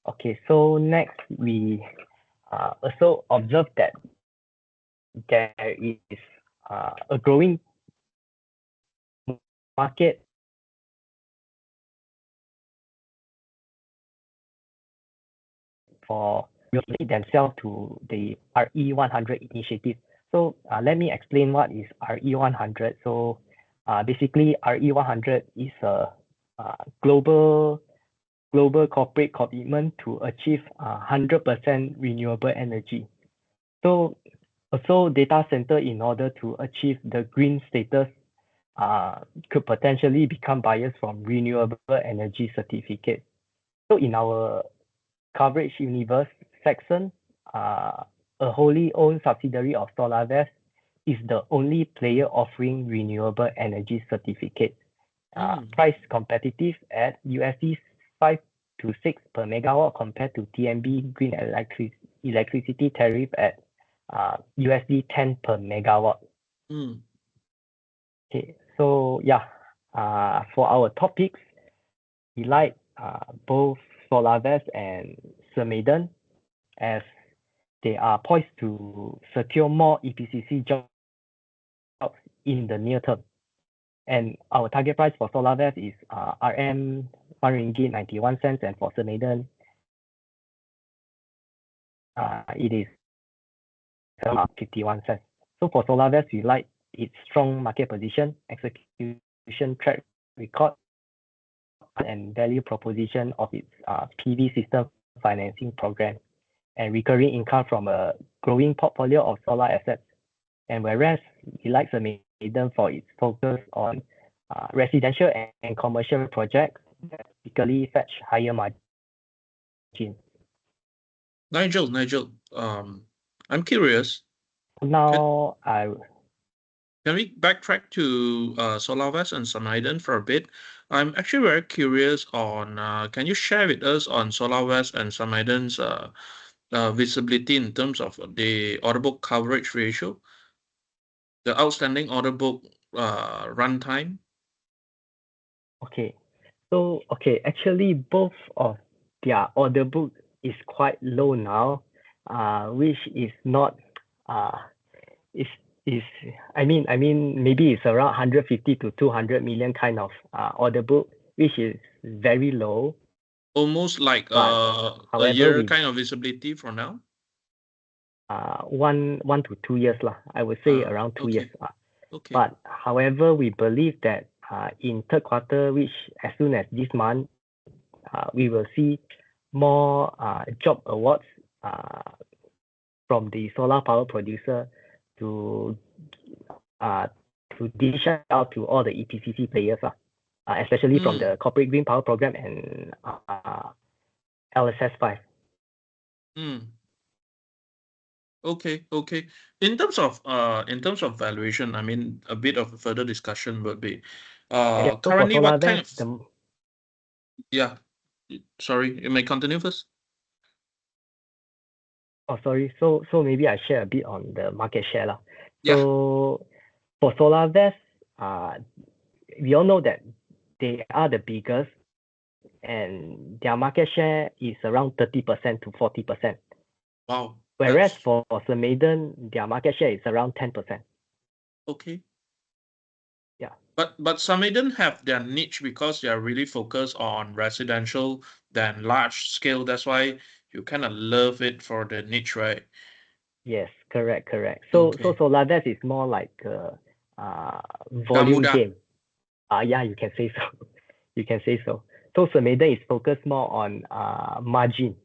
Okay, so next we also observe that there is a growing market for relating themselves to the RE100 initiative. So let me explain what is RE100. So basically, RE100 is a global corporate commitment to achieve 100% renewable energy. So also data center, in order to achieve the green status, could potentially become buyers from renewable energy certificates. So in our coverage universe section, a wholly owned subsidiary of Solarvest is the only player offering renewable energy certificate, price competitive at USD 5 to 6 per megawatt compared to TNB green electricity tariff at USD 10 per megawatt. Okay, so yeah, for our topics, we like both Solarvest and Sermaiden, as they are poised to secure more EPCC jobs in the near term. And our target price for Solarvest is RM 1 ringgit 91 cents, and for Sermaiden, it is 51 cents. So for Solarvest, we like its strong market position, execution track record, and value proposition of its PV system financing program, and recurring income from a growing portfolio of solar assets. And whereas we like Sermaiden for its focus on residential and commercial projects that typically fetch higher margins. Nigel, I'm curious. Now, Can we backtrack to Solarvest and Sermaiden for a bit? I'm actually very curious on, can you share with us on Solarvest and Sermaiden's visibility in terms of the order book coverage ratio, the outstanding order book runtime? Okay, so actually both of their order book is quite low now, which is not I mean maybe it's around 150 to 200 million kind of order book, which is very low. Almost like a year kind of visibility for now? 1 to 2 years lah. I would say around 2 years. Okay. But however, we believe that in third quarter, which as soon as this month, we will see more job awards from the solar power producer to dish out to all the EPCC players, especially from the Corporate Green Power Program and LSS 5. Okay. In terms of valuation, I mean, a bit of a further discussion would be currently what kind of yeah. Sorry, you may continue first. Oh, sorry. So maybe I share a bit on the market share lah. Yeah. So for Solarvest, we all know that they are the biggest and their market share is around 30% to 40%. Wow. Whereas That's for Maiden, their market share is around 10%. okay. Yeah. But Samaden have their niche because they are really focused on residential than large scale. That's why you kind of love it for the niche, right? Yes, correct. So Okay. Solarvest is more like a volume Gamuda. game. Yeah, you can say so. You can say so. So Maiden is focused more on margin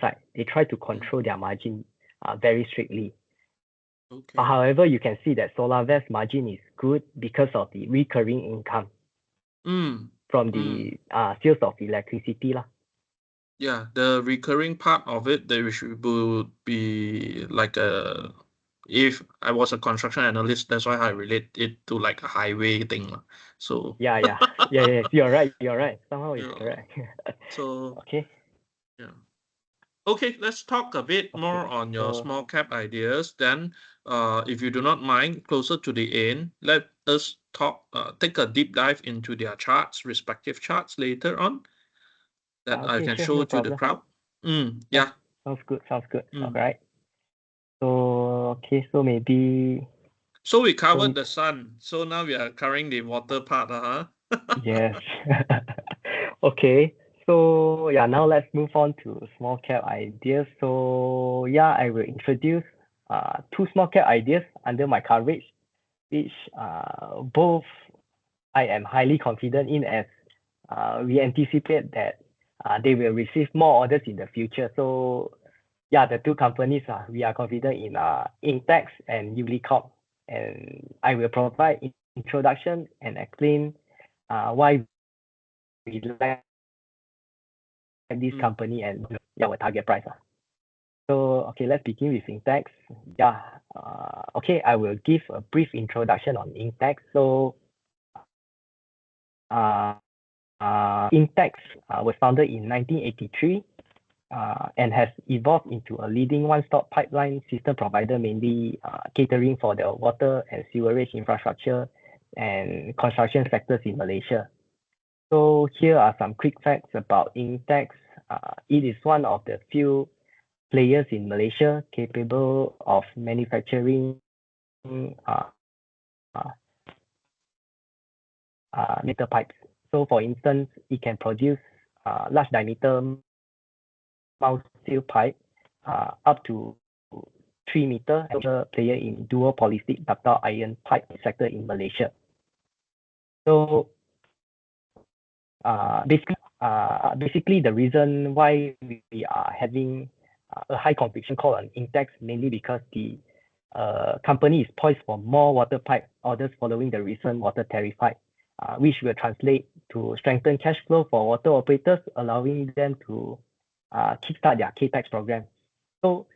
side. They try to control their margin very strictly. Okay. However, you can see that Solarvest margin is good because of the recurring income from the sales of electricity lah. Yeah, the recurring part of it, they would be like a, if I was a construction analyst, that's why I relate it to like a highway thing lah. So Yeah. You're right. Somehow it's yeah. correct. So Okay. yeah. Okay, let's talk a bit more Okay. on your So small cap ideas. Then, if you do not mind, closer to the end, let us take a deep dive into their charts, respective charts later on that I okay, can sure, show no to the problem. crowd. Yeah, Yeah. sounds good. All Mm. right. So okay, so maybe So we covered we the sun. So now we are covering the water part, huh? yes. Okay. So yeah, now let's move on to small cap ideas. So yeah, I will introduce two small cap ideas under my coverage, which both I am highly confident in as we anticipate that they will receive more orders in the future. So yeah, the two companies we are confident in Intex and Ulicorp, and I will provide introduction and explain why we like this company and our target price. So okay, let's begin with Intex. Yeah, okay, I will give a brief introduction on Intex. So Intex was founded in 1983 and has evolved into a leading one-stop pipeline system provider, mainly catering for the water and sewerage infrastructure and construction sectors in Malaysia. So here are some quick facts about Intex. It is one of the few players in Malaysia capable of manufacturing meter pipes. So for instance, it can produce large diameter mount steel pipe up to 3 meter, and a player in dual polystick ductile iron pipe sector in Malaysia. So basically the reason why we are having a high conviction call on Intex mainly because the company is poised for more water pipe orders following the recent water tariff hike, which will translate to strengthen cash flow for water operators, allowing them to kickstart their capex program. So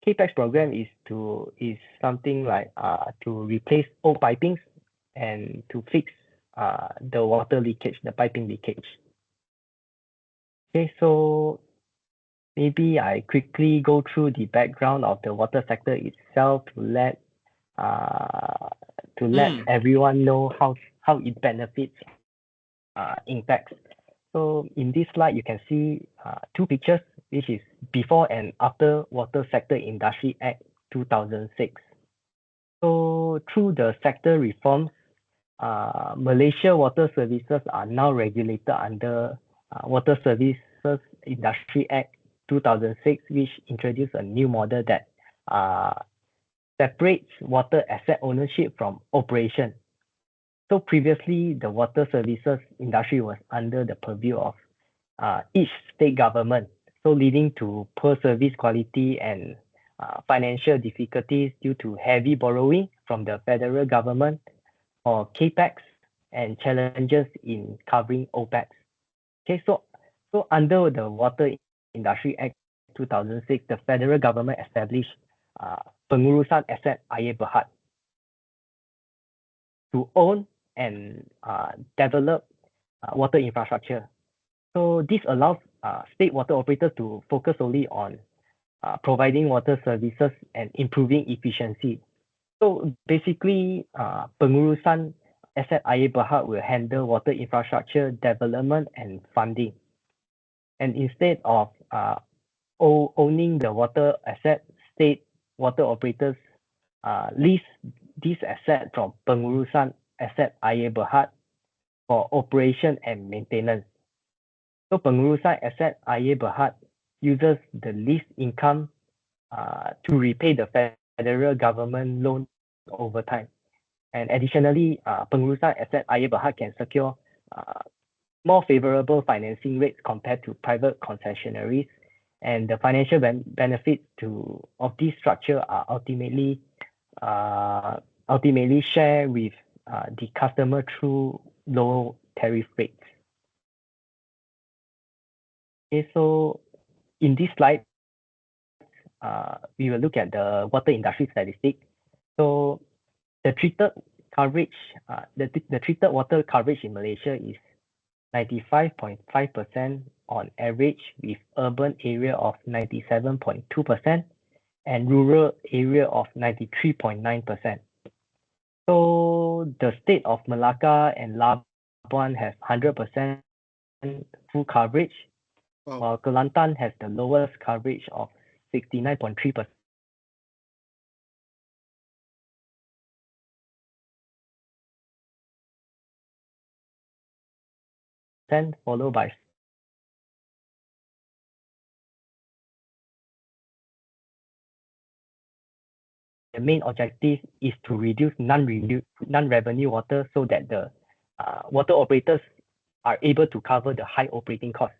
capex program is something like to replace old pipings and to fix the water leakage, the piping leakage. Okay, so maybe I quickly go through the background of the water sector itself to let everyone know how it benefits Intex. So in this slide, you can see two pictures, which is before and after Water Sector Industry Act 2006. So through the sector reforms, Malaysia Water Services are now regulated under Water Services Industry Act 2006, which introduced a new model that separates water asset ownership from operation. So previously, the water services industry was under the purview of each state government, so leading to poor service quality and financial difficulties due to heavy borrowing from the federal government for capex and challenges in covering OPEX. Okay, so under the Water Industry Act 2006, the federal government established Pengurusan Aset Air Berhad to own and develop water infrastructure. So this allows state water operators to focus solely on providing water services and improving efficiency. So basically, Pengurusan Asset Air Berhad will handle water infrastructure development and funding. And instead of owning the water asset, state water operators lease this asset from Pengurusan Asset Air Berhad for operation and maintenance. So Pengurusan Asset Air Berhad uses the lease income to repay the federal government loan over time. And additionally, Pengurusan Asset Air Berhad can secure more favorable financing rates compared to private concessionaries, and the financial benefits of this structure are ultimately shared with the customer through low tariff rates. Okay, so in this slide, we will look at the water industry statistics. So the treated coverage, the treated water coverage in Malaysia is 95.5% on average, with urban area of 97.2% and rural area of 93.9%. So the state of Malacca and Labuan has 100% full coverage, while Kelantan has the lowest coverage of 69.3%. Followed by the main objective is to reduce non-revenue water so that the water operators are able to cover the high operating costs.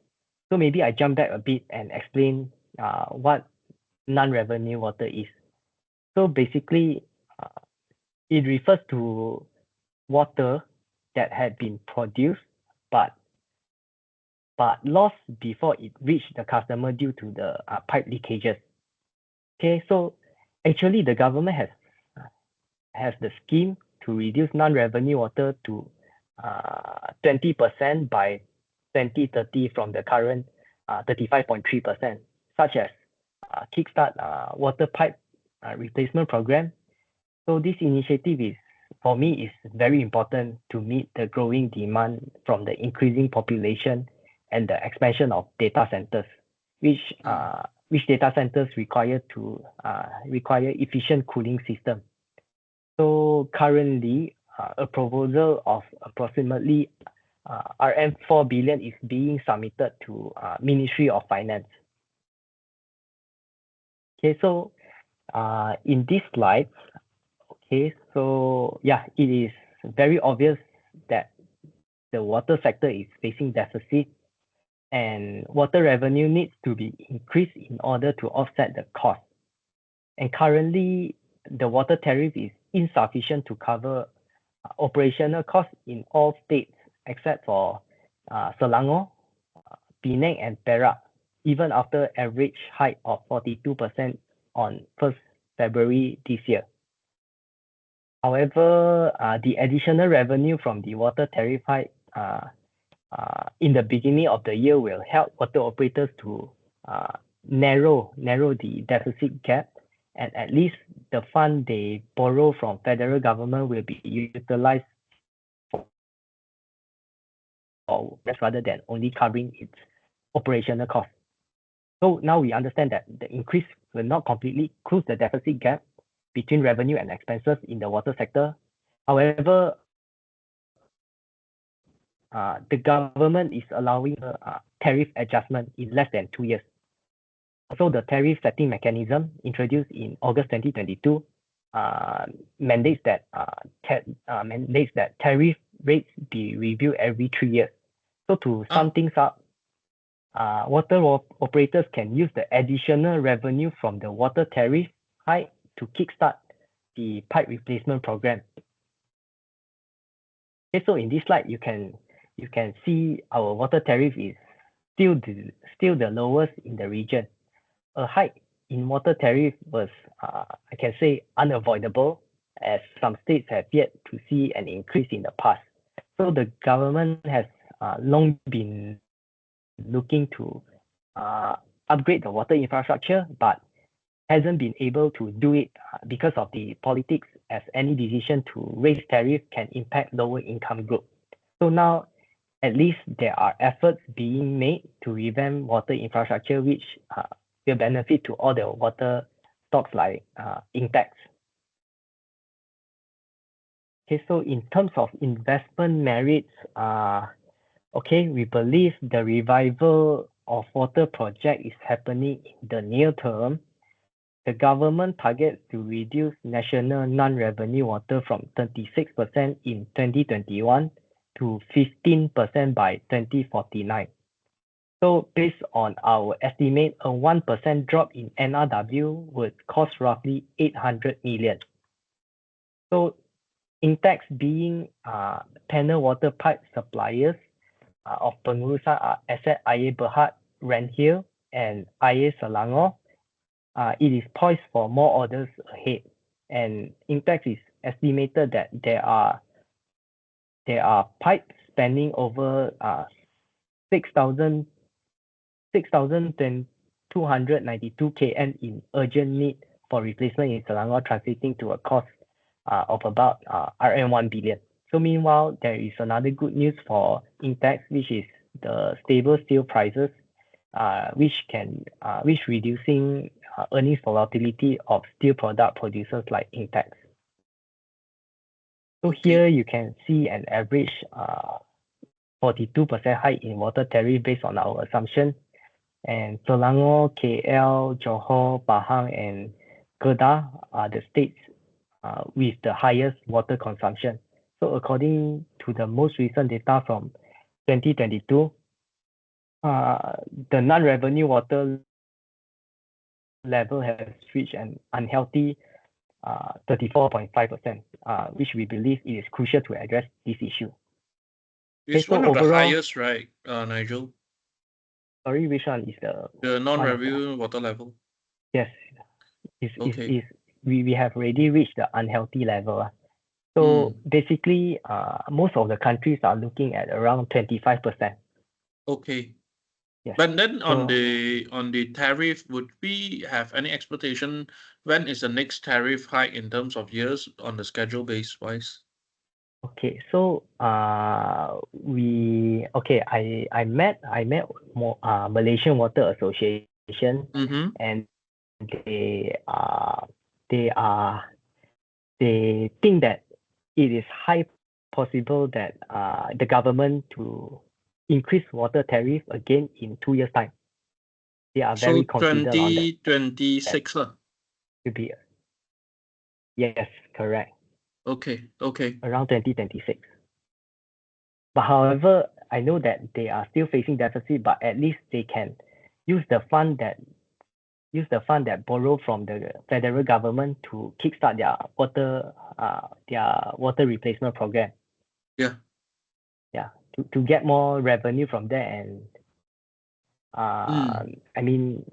So maybe I jump back a bit and explain what non-revenue water is. So basically, it refers to water that had been produced but lost before it reached the customer due to the pipe leakages. Okay, so actually the government has the scheme to reduce non-revenue water to 20% by 2030 from the current 35.3%, such as kickstart water pipe replacement program. So this initiative is, for me, is very important to meet the growing demand from the increasing population and the expansion of data centers, which data centers require efficient cooling system. So currently, a proposal of approximately RM 4 billion is being submitted to Ministry of Finance. Okay, so in this slide, okay, so yeah, it is very obvious that the water sector is facing deficit, and water revenue needs to be increased in order to offset the cost. And currently, the water tariff is insufficient to cover operational costs in all states except for Selangor, Penang, and Perak, even after average hike of 42% on 1st February this year. However, the additional revenue from the water tariff hike in the beginning of the year will help water operators to narrow the deficit gap, and at least the fund they borrow from federal government will be utilized rather than only covering its operational costs. So now we understand that the increase will not completely close the deficit gap between revenue and expenses in the water sector. However, the government is allowing a tariff adjustment in less than 2 years. So the tariff setting mechanism introduced in August 2022 mandates that tariff rates be reviewed every 3 years. So to sum things up, water operators can use the additional revenue from the water tariff hike to kickstart the pipe replacement program. Okay, so in this slide, you can see our water tariff is still the lowest in the region. A hike in water tariff was, I can say, unavoidable, as some states have yet to see an increase in the past. So the government has long been looking to upgrade the water infrastructure, but hasn't been able to do it because of the politics, as any decision to raise tariff can impact lower income group. So now, at least there are efforts being made to revamp water infrastructure, which will benefit to all the water stocks like Intex. Okay, so in terms of investment merits, okay, we believe the revival of water project is happening in the near term. The government targets to reduce national non-revenue water from 36% in 2021 to 15% by 2049. So based on our estimate, a 1% drop in NRW would cost roughly 800 million. So Intex being panel water pipe suppliers of pengurusan are asset Air Berhad, Renhill, and Air Selangor. It is poised for more orders ahead, and Intex is estimated that there are pipes spanning over 6,292 km in urgent need for replacement in Selangor, translating to a cost of about RM1 billion. So meanwhile, there is another good news for Intex, which is the stable steel prices, which reducing earnings volatility of steel product producers like Intex. So here you can see an average 42% hike in water tariff based on our assumption. And Selangor, KL, Johor, Pahang, and Kedah are the states with the highest water consumption. So according to the most recent data from 2022, the non-revenue water level has reached an unhealthy 34.5%, which we believe it is crucial to address this issue. It's Okay, so one of the overall- highest, right, Nigel? Sorry, which one is The non-revenue water level? Yes, Okay. we have already reached the unhealthy level. So basically, most of the countries are looking at around 25%. Okay. Yes. But then on So- the tariff, would we have any expectation when is the next tariff hike in terms of years on the schedule base wise? Okay, so I met Malaysian Water Association, and they think that it is high possible that the government to increase water tariff again in 2 years' time. They are very confident on that. 2026 lah. To be, yes, correct. Okay. Around 2026. But however, I know that they are still facing deficit, but at least they can use the fund that borrow from the federal government to kickstart their water replacement program. Yeah. To get more revenue from there, and I mean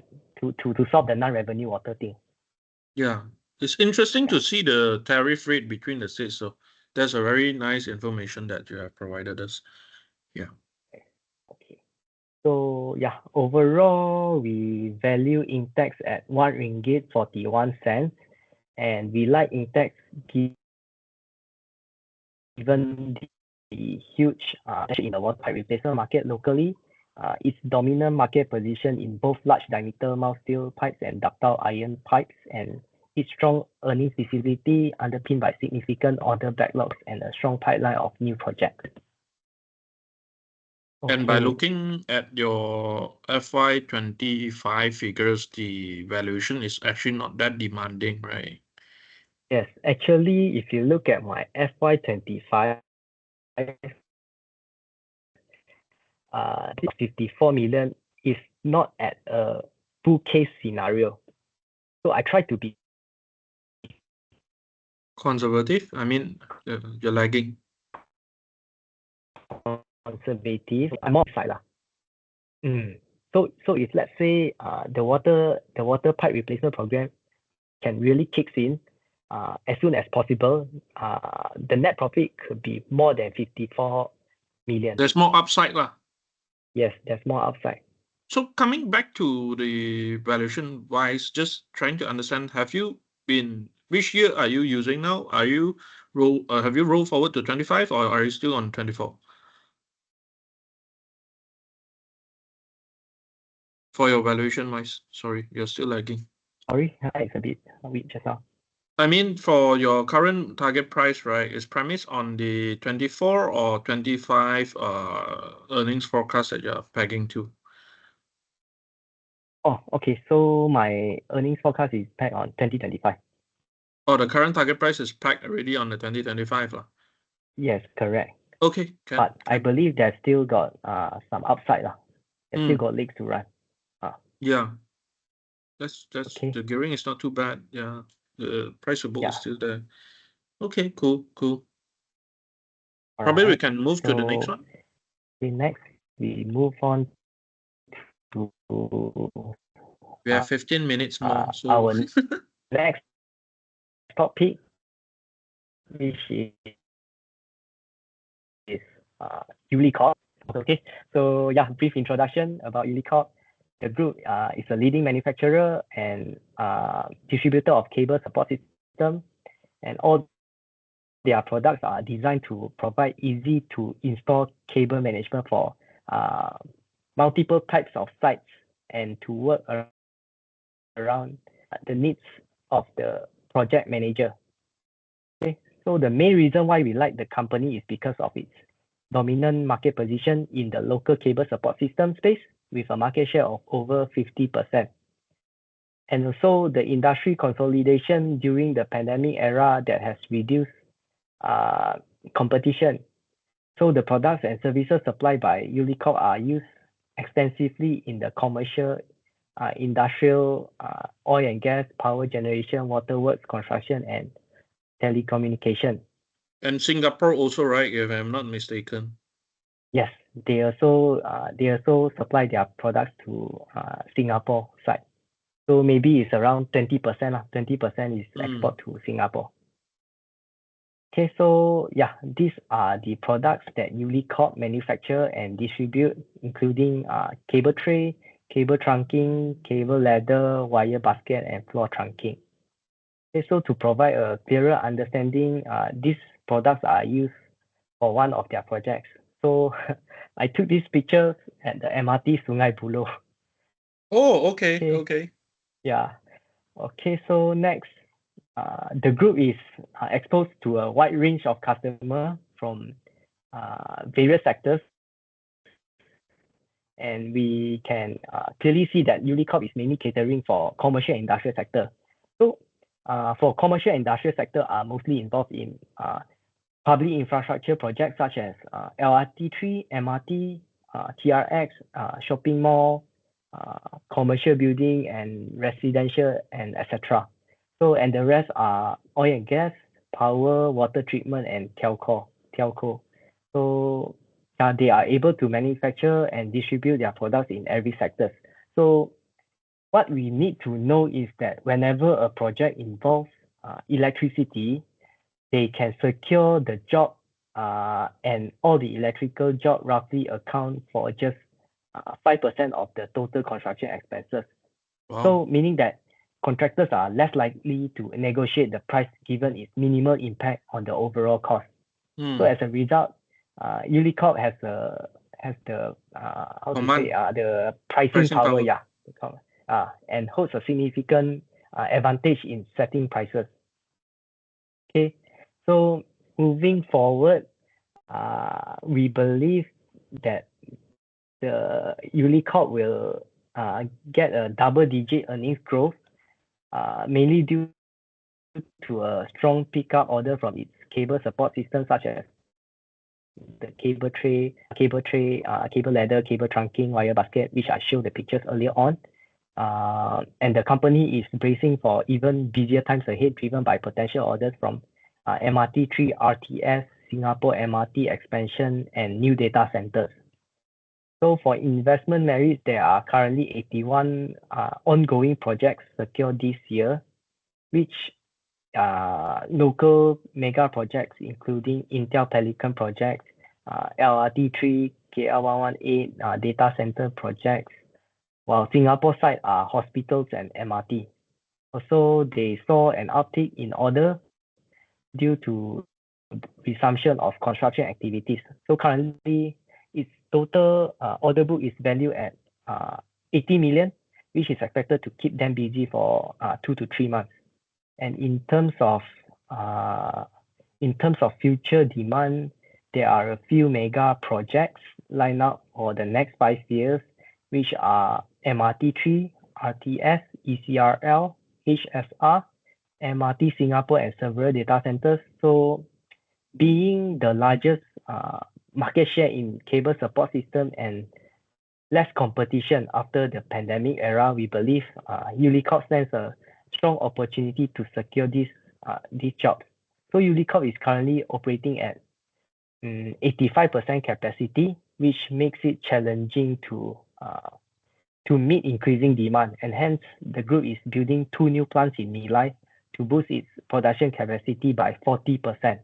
to solve the non-revenue water thing. Yeah. It's interesting to see the tariff rate between the states. So that's a very nice information that you have provided us. Yeah. Okay. So yeah, overall we value Intex at RM1.41, and we like Intex given the huge in the water pipe replacement market locally, its dominant market position in both large diameter mild steel pipes and ductile iron pipes, and its strong earnings visibility underpinned by significant order backlogs and a strong pipeline of new projects. And by Okay. looking at your FY25 figures, the valuation is actually not that demanding, right? Yes, actually, if you look at my FY25, 54 million is not at a full case scenario. So I try to be Conservative? I mean, you're lagging. conservative. I'm more side lah. So if let's say the water pipe replacement program can really kicks in as soon as possible, the net profit could be more than 54 million. There's more upside lah. Yes, there's more upside. So coming back to the valuation wise, just trying to understand, which year are you using now? Have you rolled forward to 25 or are you still on 24 for your valuation wise? Sorry, you're still lagging. Sorry, it's a bit weak just now. I mean, for your current target price, right, is premised on the 24 or 25 earnings forecast that you're pegging to? Oh, okay. So my earnings forecast is pegged on 2025. Oh, the current target price is pegged already on the 2025 lah. Yes, correct. Okay, But I believe there's still got some upside lah. There's still got legs to run. Yeah. That's Okay. the gearing is not too bad. Yeah. The price to book is Yeah. still there. Okay, cool. All Probably we right. can move to the next So one. next we move on to We have 15 minutes more. So our next topic, which is Ulicorp. Okay. So yeah, brief introduction about Ulicorp. The group is a leading manufacturer and distributor of cable support system, and all their products are designed to provide easy to install cable management for multiple types of sites and to work around the needs of the project manager. Okay, so the main reason why we like the company is because of its dominant market position in the local cable support system space with a market share of over 50%. And also the industry consolidation during the pandemic era that has reduced competition. So the products and services supplied by Ulicorp are used extensively in the commercial, industrial, oil and gas, power generation, waterworks, construction, and telecommunication. And Singapore also, right? If I'm not mistaken. Yes, they also supply their products to Singapore side. So maybe it's around 20%. 20% is export to Singapore. Okay, so yeah, these are the products that Ulicorp manufacture and distribute, including cable tray, cable trunking, cable ladder, wire basket, and floor trunking. Okay, so to provide a clearer understanding, these products are used for one of their projects. So I took these pictures at the MRT Sungai Buloh. Oh, okay. Yeah. Okay, so next, the group is exposed to a wide range of customers from various sectors, and we can clearly see that Ulicorp is mainly catering for commercial and industrial sector. So for commercial and industrial sector are mostly involved in public infrastructure projects such as LRT3, MRT, TRX, shopping mall, commercial building and residential, and etc. So, and the rest are oil and gas, power, water treatment, and telco. So they are able to manufacture and distribute their products in every sector. So what we need to know is that whenever a project involves electricity, they can secure the job and all the electrical job roughly account for just 5% of the total construction expenses. Wow. So meaning that contractors are less likely to negotiate the price given its minimal impact on the overall cost. So as a result, Ulicorp has the the pricing power. Yeah, and holds a significant advantage in setting prices. Okay, so moving forward, we believe that the Ulicorp will get a double-digit earnings growth, mainly due to a strong pickup order from its cable support systems such as the cable tray, cable ladder, cable trunking, wire basket, which I showed the pictures earlier on. And the company is bracing for even busier times ahead, driven by potential orders from MRT3 RTS, Singapore MRT expansion, and new data centers. So for investment merits, there are currently 81 ongoing projects secured this year, which local mega projects including Intel Pelican projects, LRT3, KL118 data center projects, while Singapore side are hospitals and MRT. Also, they saw an uptick in order due to resumption of construction activities. So currently, its total order book is valued at 80 million, which is expected to keep them busy for 2 to 3 months. And in terms of future demand, there are a few mega projects lined up for the next 5 years, which are MRT3, RTS, ECRL, HSR, MRT Singapore, and several data centers. So being the largest market share in cable support system and less competition after the pandemic era, we believe Ulicorp stands a strong opportunity to secure these jobs. So Ulicorp is currently operating at 85% capacity, which makes it challenging to meet increasing demand, and hence the group is building 2 new plants in Milai to boost its production capacity by 40%.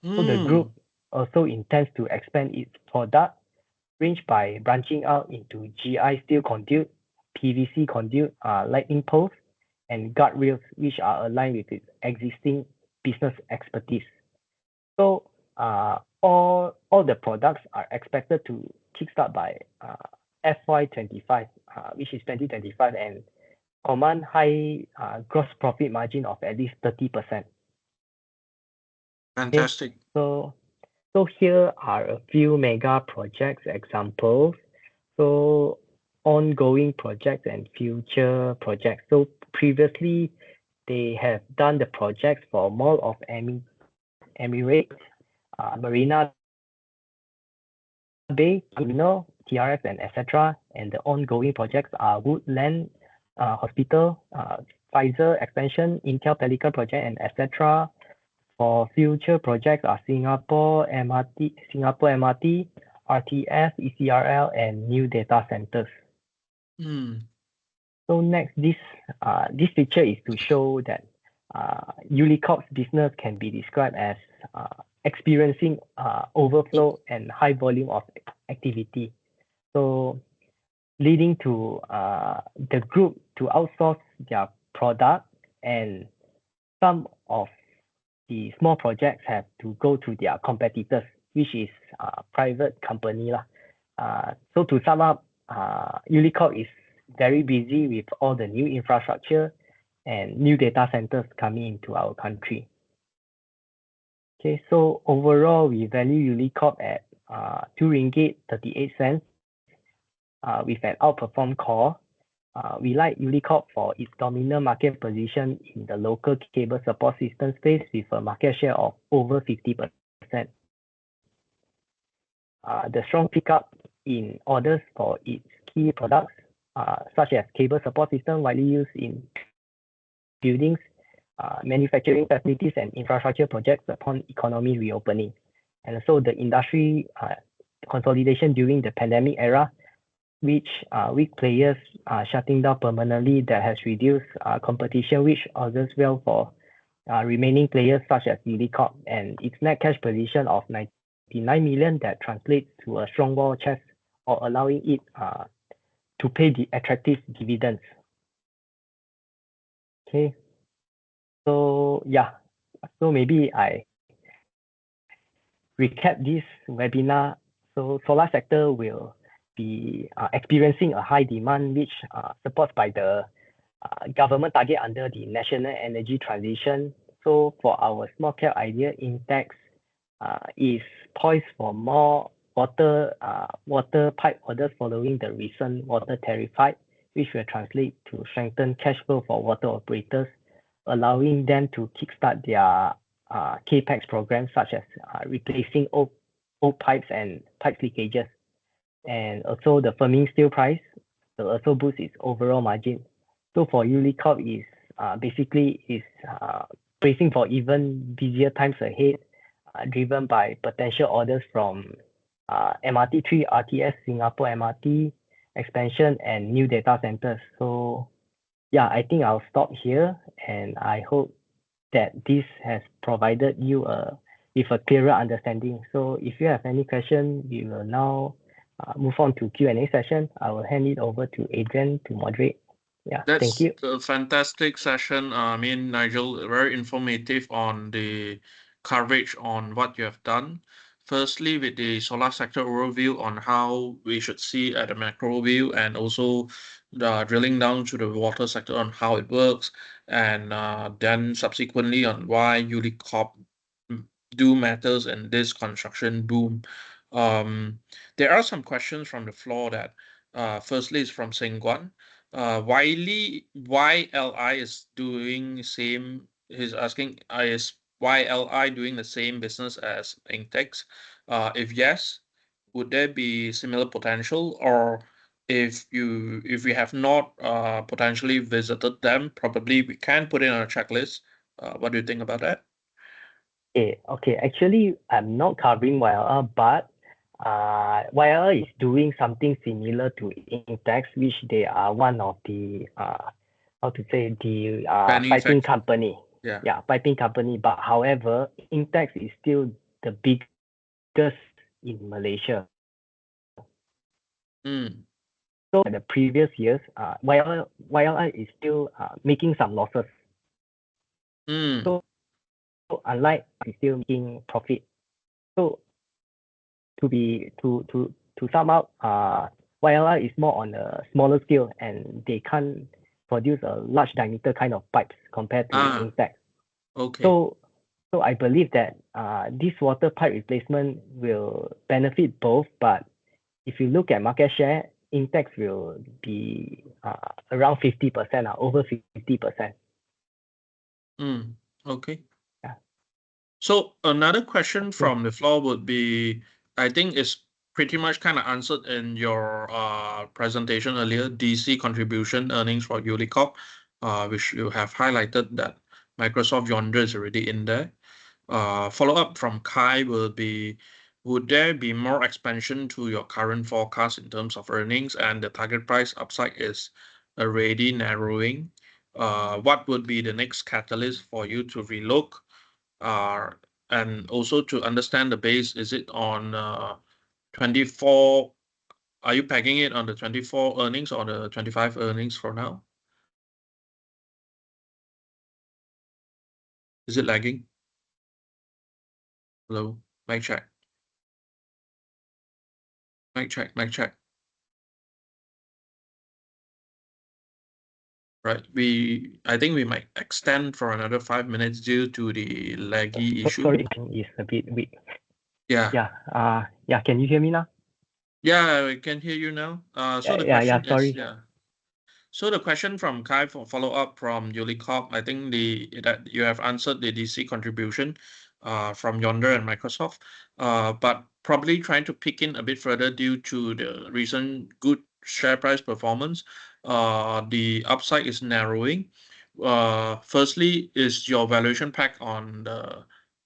So the group also intends to expand its product range by branching out into GI steel conduit, PVC conduit, lightning posts, and guardrails, which are aligned with its existing business expertise. So all the products are expected to kickstart by FY25, which is 2025, and command high gross profit margin of at least 30%. Fantastic. Okay, so here are a few mega projects examples. So ongoing projects and future projects. So previously, they have done the projects for Mall of Emirates, Marina Bay, Terminal, TRF, and etc. And the ongoing projects are Woodland Hospital, Pfizer expansion, Intel Pelican project, and etc. For future projects are Singapore MRT, RTS, ECRL, and new data centers. So next, this picture is to show that Ulicorp's business can be described as experiencing overflow and high volume of activity. So leading to the group to outsource their product, and some of the small projects have to go to their competitors, which is private company lah. So to sum up, Ulicorp is very busy with all the new infrastructure and new data centers coming into our country. Okay, so overall, we value Ulicorp at 2 ringgit 38 cents with an outperformed core. We like Ulicorp for its dominant market position in the local cable support system space with a market share of over 50%. The strong pickup in orders for its key products, such as cable support system widely used in buildings, manufacturing facilities, and infrastructure projects upon economy reopening. And so the industry consolidation during the pandemic era, which weak players shutting down permanently, that has reduced competition, which augurs well for remaining players such as Ulicorp, and its net cash position of 99 million that translates to a strong war chest, or allowing it to pay the attractive dividends. Okay, so yeah, so maybe I recap this webinar. So solar sector will be experiencing a high demand, which supported by the government target under the National Energy Transition. So for our small cap idea, Intex is poised for more water pipe orders following the recent water tariff hike, which will translate to strengthen cash flow for water operators, allowing them to kickstart their CAPEX programs, such as replacing old pipes and pipe leakages. And also the firming steel price will also boost its overall margin. So for Ulicorp is basically bracing for even busier times ahead, driven by potential orders from MRT3, RTS, Singapore MRT expansion, and new data centers. So yeah, I think I'll stop here, and I hope that this has provided you with a clearer understanding. So if you have any question, we will now move on to Q&A session, I will hand it over to Adrian to moderate. Yeah, thank That's you. a fantastic session. Me and Nigel, very informative on the coverage on what you have done. Firstly, with the solar sector overview on how we should see at a macro view, and also the drilling down to the water sector on how it works, and then subsequently on why Ulicorp do matters in this construction boom. There are some questions from the floor that firstly is from Seng Guan. YLI is doing same. He's asking, is YLI doing the same business as Intex? If yes, would there be similar potential, or if we have not potentially visited them, probably we can put it on a checklist. What do you think about that? Okay. Actually, I'm not covering YLR, but YLR is doing something similar to Intex, which they are one of the piping company. Yeah. Piping company. But however, Intex is still the biggest in Malaysia. So in the previous years, YLR is still making some losses. So unlike it's still making profit. So to sum up, YLR is more on a smaller scale, and they can't produce a large diameter kind of pipes compared to Intex. Okay. So I believe that this water pipe replacement will benefit both, but if you look at market share, Intex will be around 50%, over 50%. Okay. Yeah. So another question from the floor would be, I think it's pretty much kind of answered in your presentation earlier, DC contribution earnings for Ulicorp, which you have highlighted that Microsoft Yondr is already in there. Follow-up from Kai will be, would there be more expansion to your current forecast in terms of earnings, and the target price upside is already narrowing? What would be the next catalyst for you to relook? And also to understand the base, is it on 24? Are you pegging it on the 24 earnings or the 25 earnings for now? Is it lagging? Hello, mic check. Mic check. Right. I think we might extend for another 5 minutes due to the laggy issue. Sorry, it's a bit weak. Yeah. Yeah. Can you hear me now? Yeah, we can hear you now. So the question is, sorry. So the question from Kai for follow-up from Ulicorp, I think that you have answered the DC contribution from Yondr and Microsoft, but probably trying to pick in a bit further due to the recent good share price performance. The upside is narrowing. Firstly, is your valuation pack on the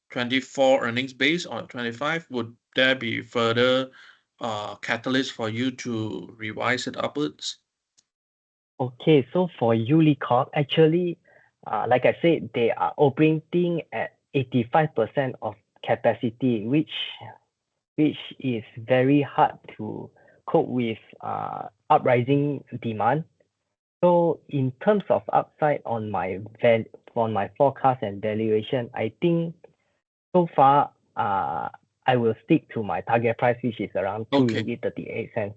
24 earnings base or 25? Would there be further catalyst for you to revise it upwards? Okay, so for Ulicorp, actually, like I said, they are operating at 85% of capacity, which is very hard to cope with uprising demand. So in terms of upside on my forecast and valuation, I think so far I will stick to my target price, which is around 2.38 ringgit.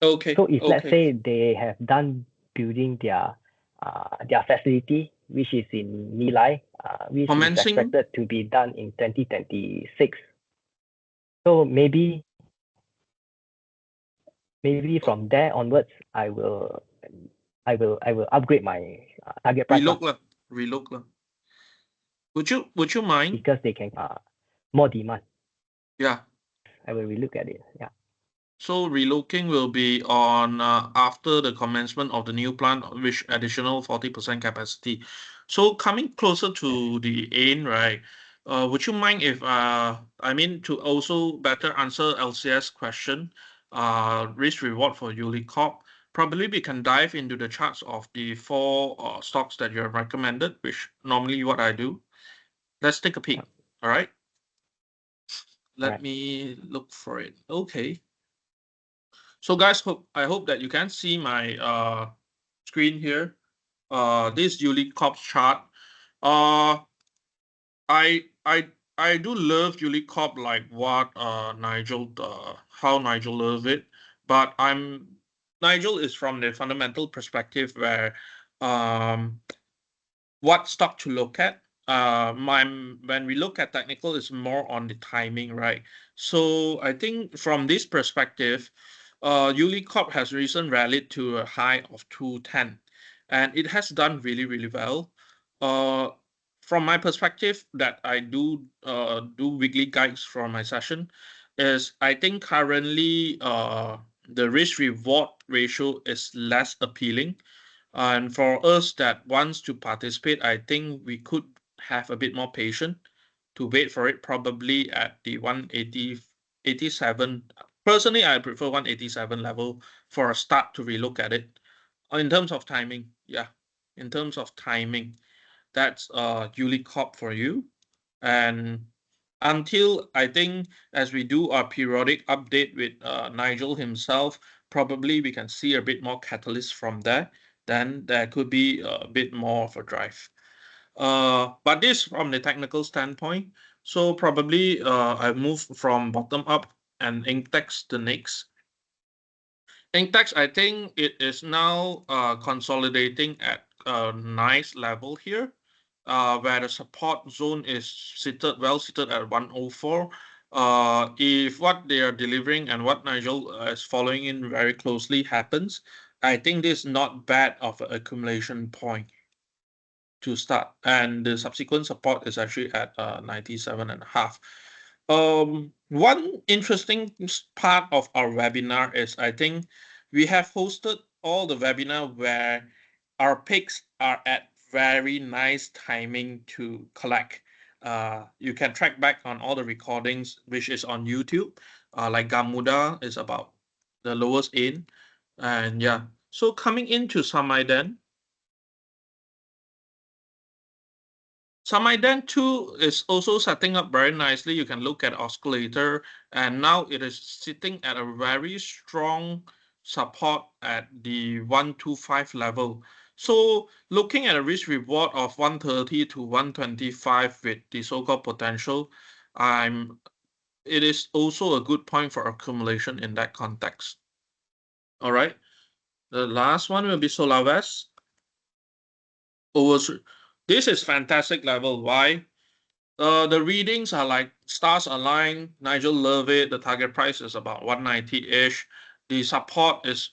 Okay. So if let's say they have done building their facility, which is in Nilai, which is expected to be done in 2026. So maybe from there onwards, I will upgrade my target price. Relook. Would you mind? Because they can more demand. Yeah. I will relook at it. Yeah. So relooking will be on after the commencement of the new plant, which additional 40% capacity. So coming closer to the end, right? Would you mind if to also better answer LCS question, risk reward for Ulicorp, probably we can dive into the charts of the 4 stocks that you have recommended, which normally what I do. Let's take a peek. All right. Let me look for it. Okay. So guys, I hope that you can see my screen here. This Corp chart. Uh, I do love Corp like what how Nigel loves it, but Nigel is from the fundamental perspective where um what stock to look at. When we look at technical, it's more on the timing, right? So I think from this perspective, Corp has recently rallied to a high of 210, and it has done really, really well. Uh, from my perspective, that I do weekly guides for my session, is I think currently the risk reward ratio is less appealing, and for us that wants to participate, I think we could have a bit more patience to wait for it, probably at the 187. Personally, I prefer 187 level for a start to relook at it. In terms of timing, yeah, in terms of timing, that's Corp for you. And until I think as we do our periodic update with Nigel himself, probably we can see a bit more catalyst from there. Then there could be a bit more of a drive. But this from the technical standpoint. So probably I move from bottom up and Intex the next. Intex, I think it is now consolidating at a nice level here, where the support zone is well seated at 104. If what they are delivering and what Nigel is following in very closely happens, I think this is not bad of an accumulation point to start, and the subsequent support is actually at 97.5. One interesting part of our webinar is I think we have hosted all the webinar where our picks are at very nice timing to collect. You can track back on all the recordings, which is on YouTube. Like Gamuda is about the lowest in, and yeah. So coming into Samaiden. Samaiden 2 is also setting up very nicely. You can look at oscillator, and now it is sitting at a very strong support at the 125 level. So looking at a risk reward of 130 to 125 with the so-called potential, it is also a good point for accumulation in that context. All right. The last one will be Solarvest. This is fantastic level. Why? The readings are like stars align. Nigel love it. The target price is about 190-ish. The support is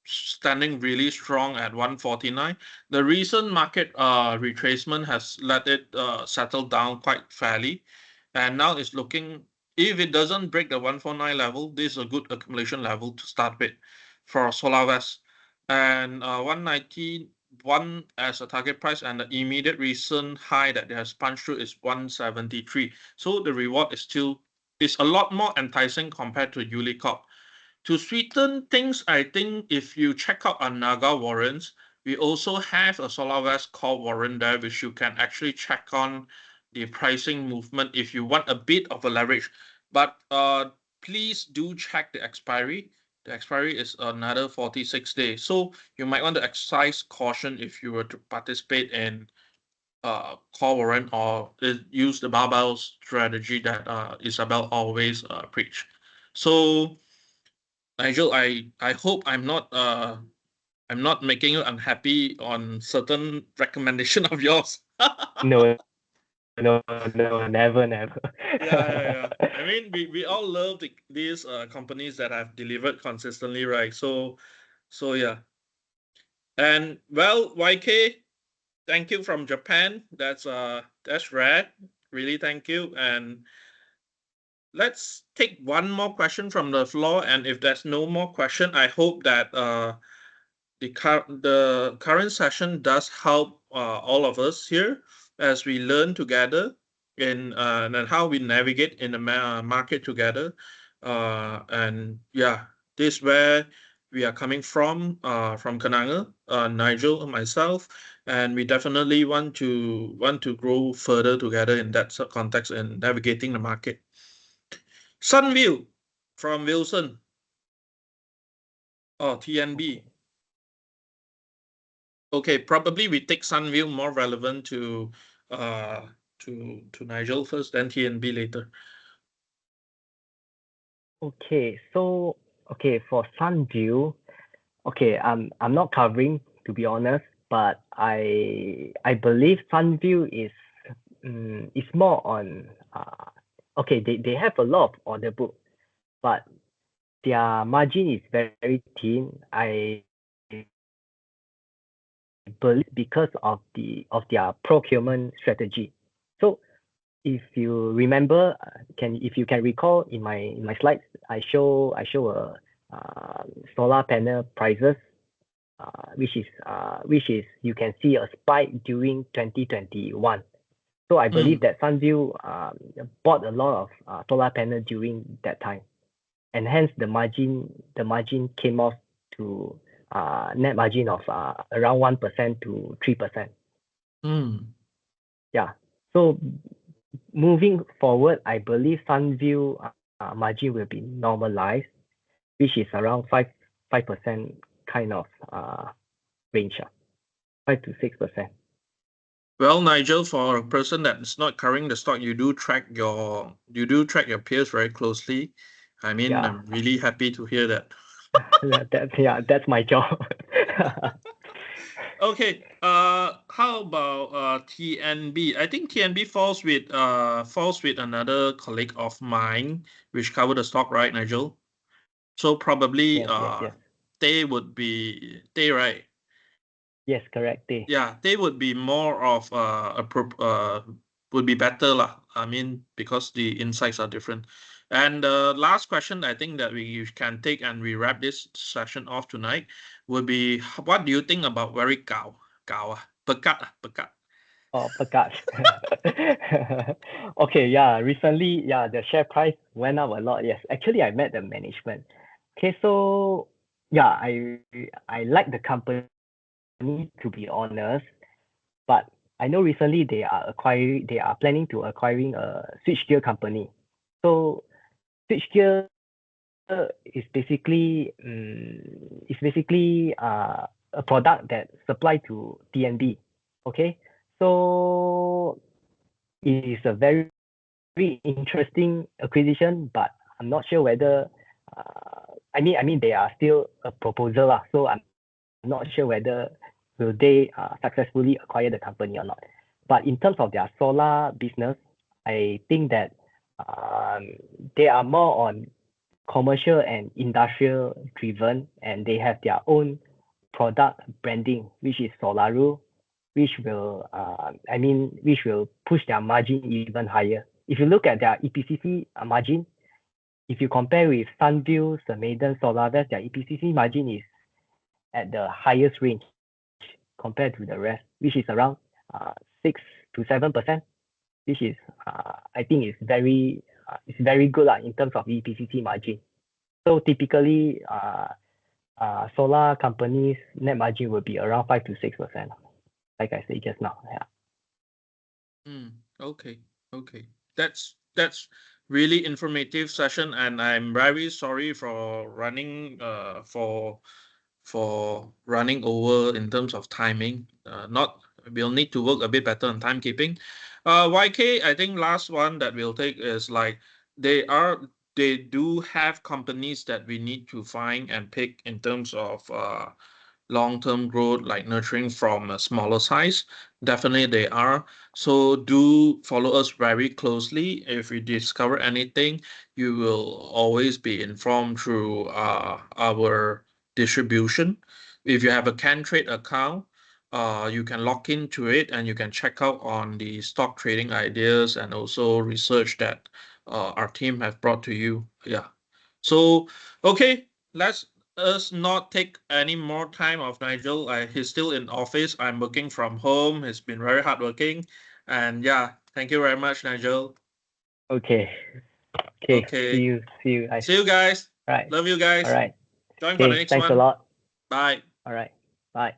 standing really strong at 149. The recent market retracement has let it settle down quite fairly, and now it's looking. If it doesn't break the 149 level, this is a good accumulation level to start with for Solarvest, and 191 as a target price, and the immediate recent high that they have punched through is 173. So the reward is a lot more enticing compared to Corp. To sweeten things, I think if you check out our Naga warrants, we also have a Solarvest call warrant there, which you can actually check on the pricing movement if you want a bit of a leverage. But please do check the expiry. The expiry is another 46 days. So you might want to exercise caution if you were to participate in call warrant or use the barbell strategy that Isabel always preach. So Nigel, I hope I'm not making you unhappy on certain recommendation of yours. No, never. Yeah. I mean, we all love these companies that have delivered consistently, right? So yeah. And well, YK, thank you from Japan. That's rare. Really, thank you. And let's take one more question from the floor. And if there's no more question, I hope that the current session does help all of us here as we learn together in and how we navigate in the market together. And yeah, this is where we are coming from Kenanga, Nigel and myself, and we definitely want to grow further together in that context and navigating the market. Sunview from Wilson. Oh, TNB. Okay, probably we take Sunview more relevant to Nigel first, then TNB later. Okay, so for Sunview, I'm not covering, to be honest, but I believe Sunview is more on they have a lot of order book, but their margin is very thin. I believe because of their procurement strategy. So if you remember, if you can recall in my slides, I show a solar panel prices, which is you can see a spike during 2021. So I believe that Sunview bought a lot of solar panel during that time, and hence the margin came off to net margin of around 1% to 3%. Yeah. So moving forward, I believe Sunview margin will be normalized, which is around 5% kind of range, 5 to 6%. Well, Nigel, for a person that's not covering the stock, you do track your peers very closely. I mean, Yeah. I'm really happy to hear that. That's my job. Okay. How about TNB? I think TNB falls with another colleague of mine, which cover the stock, right, Nigel? So probably Yes. they would be they, right? Yes, correct. Yeah, they would be more of would be better lah. I mean, because the insights are different. And the last question I think that we can take and we wrap this session off tonight would be, what do you think about very pekat? Oh, pekat. Okay, yeah. Recently, the share price went up a lot. Yes, actually, I met the management. Okay, so yeah, I like the company, to be honest, but I know recently they are planning to acquiring a switchgear company. So switchgear is basically a product that supply to TNB. Okay, so it is a very interesting acquisition, but I'm not sure whether I mean they are still a proposal lah, so I'm not sure whether will they successfully acquire the company or not. But in terms of their solar business, I think that they are more on commercial and industrial driven, and they have their own product branding, which is Solaru, which will push their margin even higher. If you look at their EPCC margin, if you compare with Sunview, Maiden, Solarvest, their EPCC margin is at the highest range compared to the rest, which is around 6 to 7%, which is I think is very good in terms of EPCC margin. So typically, solar companies' net margin will be around 5 to 6%, like I said just now. Yeah. Okay. That's really informative session, and I'm very sorry for running running over in terms of timing. We'll need to work a bit better on timekeeping. YK, I think last one that we'll take is like they do have companies that we need to find and pick in terms of long-term growth, like nurturing from a smaller size. Definitely they are. So do follow us very closely. If we discover anything, you will always be informed through our distribution. If you have a KenTrade account, you can log into it and you can check out on the stock trading ideas and also research that our team have brought to you. Yeah. So, okay, let's us not take any more time of Nigel. He's still in office. I'm working from home. He's been very hardworking. And yeah, thank you very much, Nigel. Okay. See you. See you guys. All right. Love you guys. All right. Join for the next Thanks one. a lot. Bye. All right. Bye.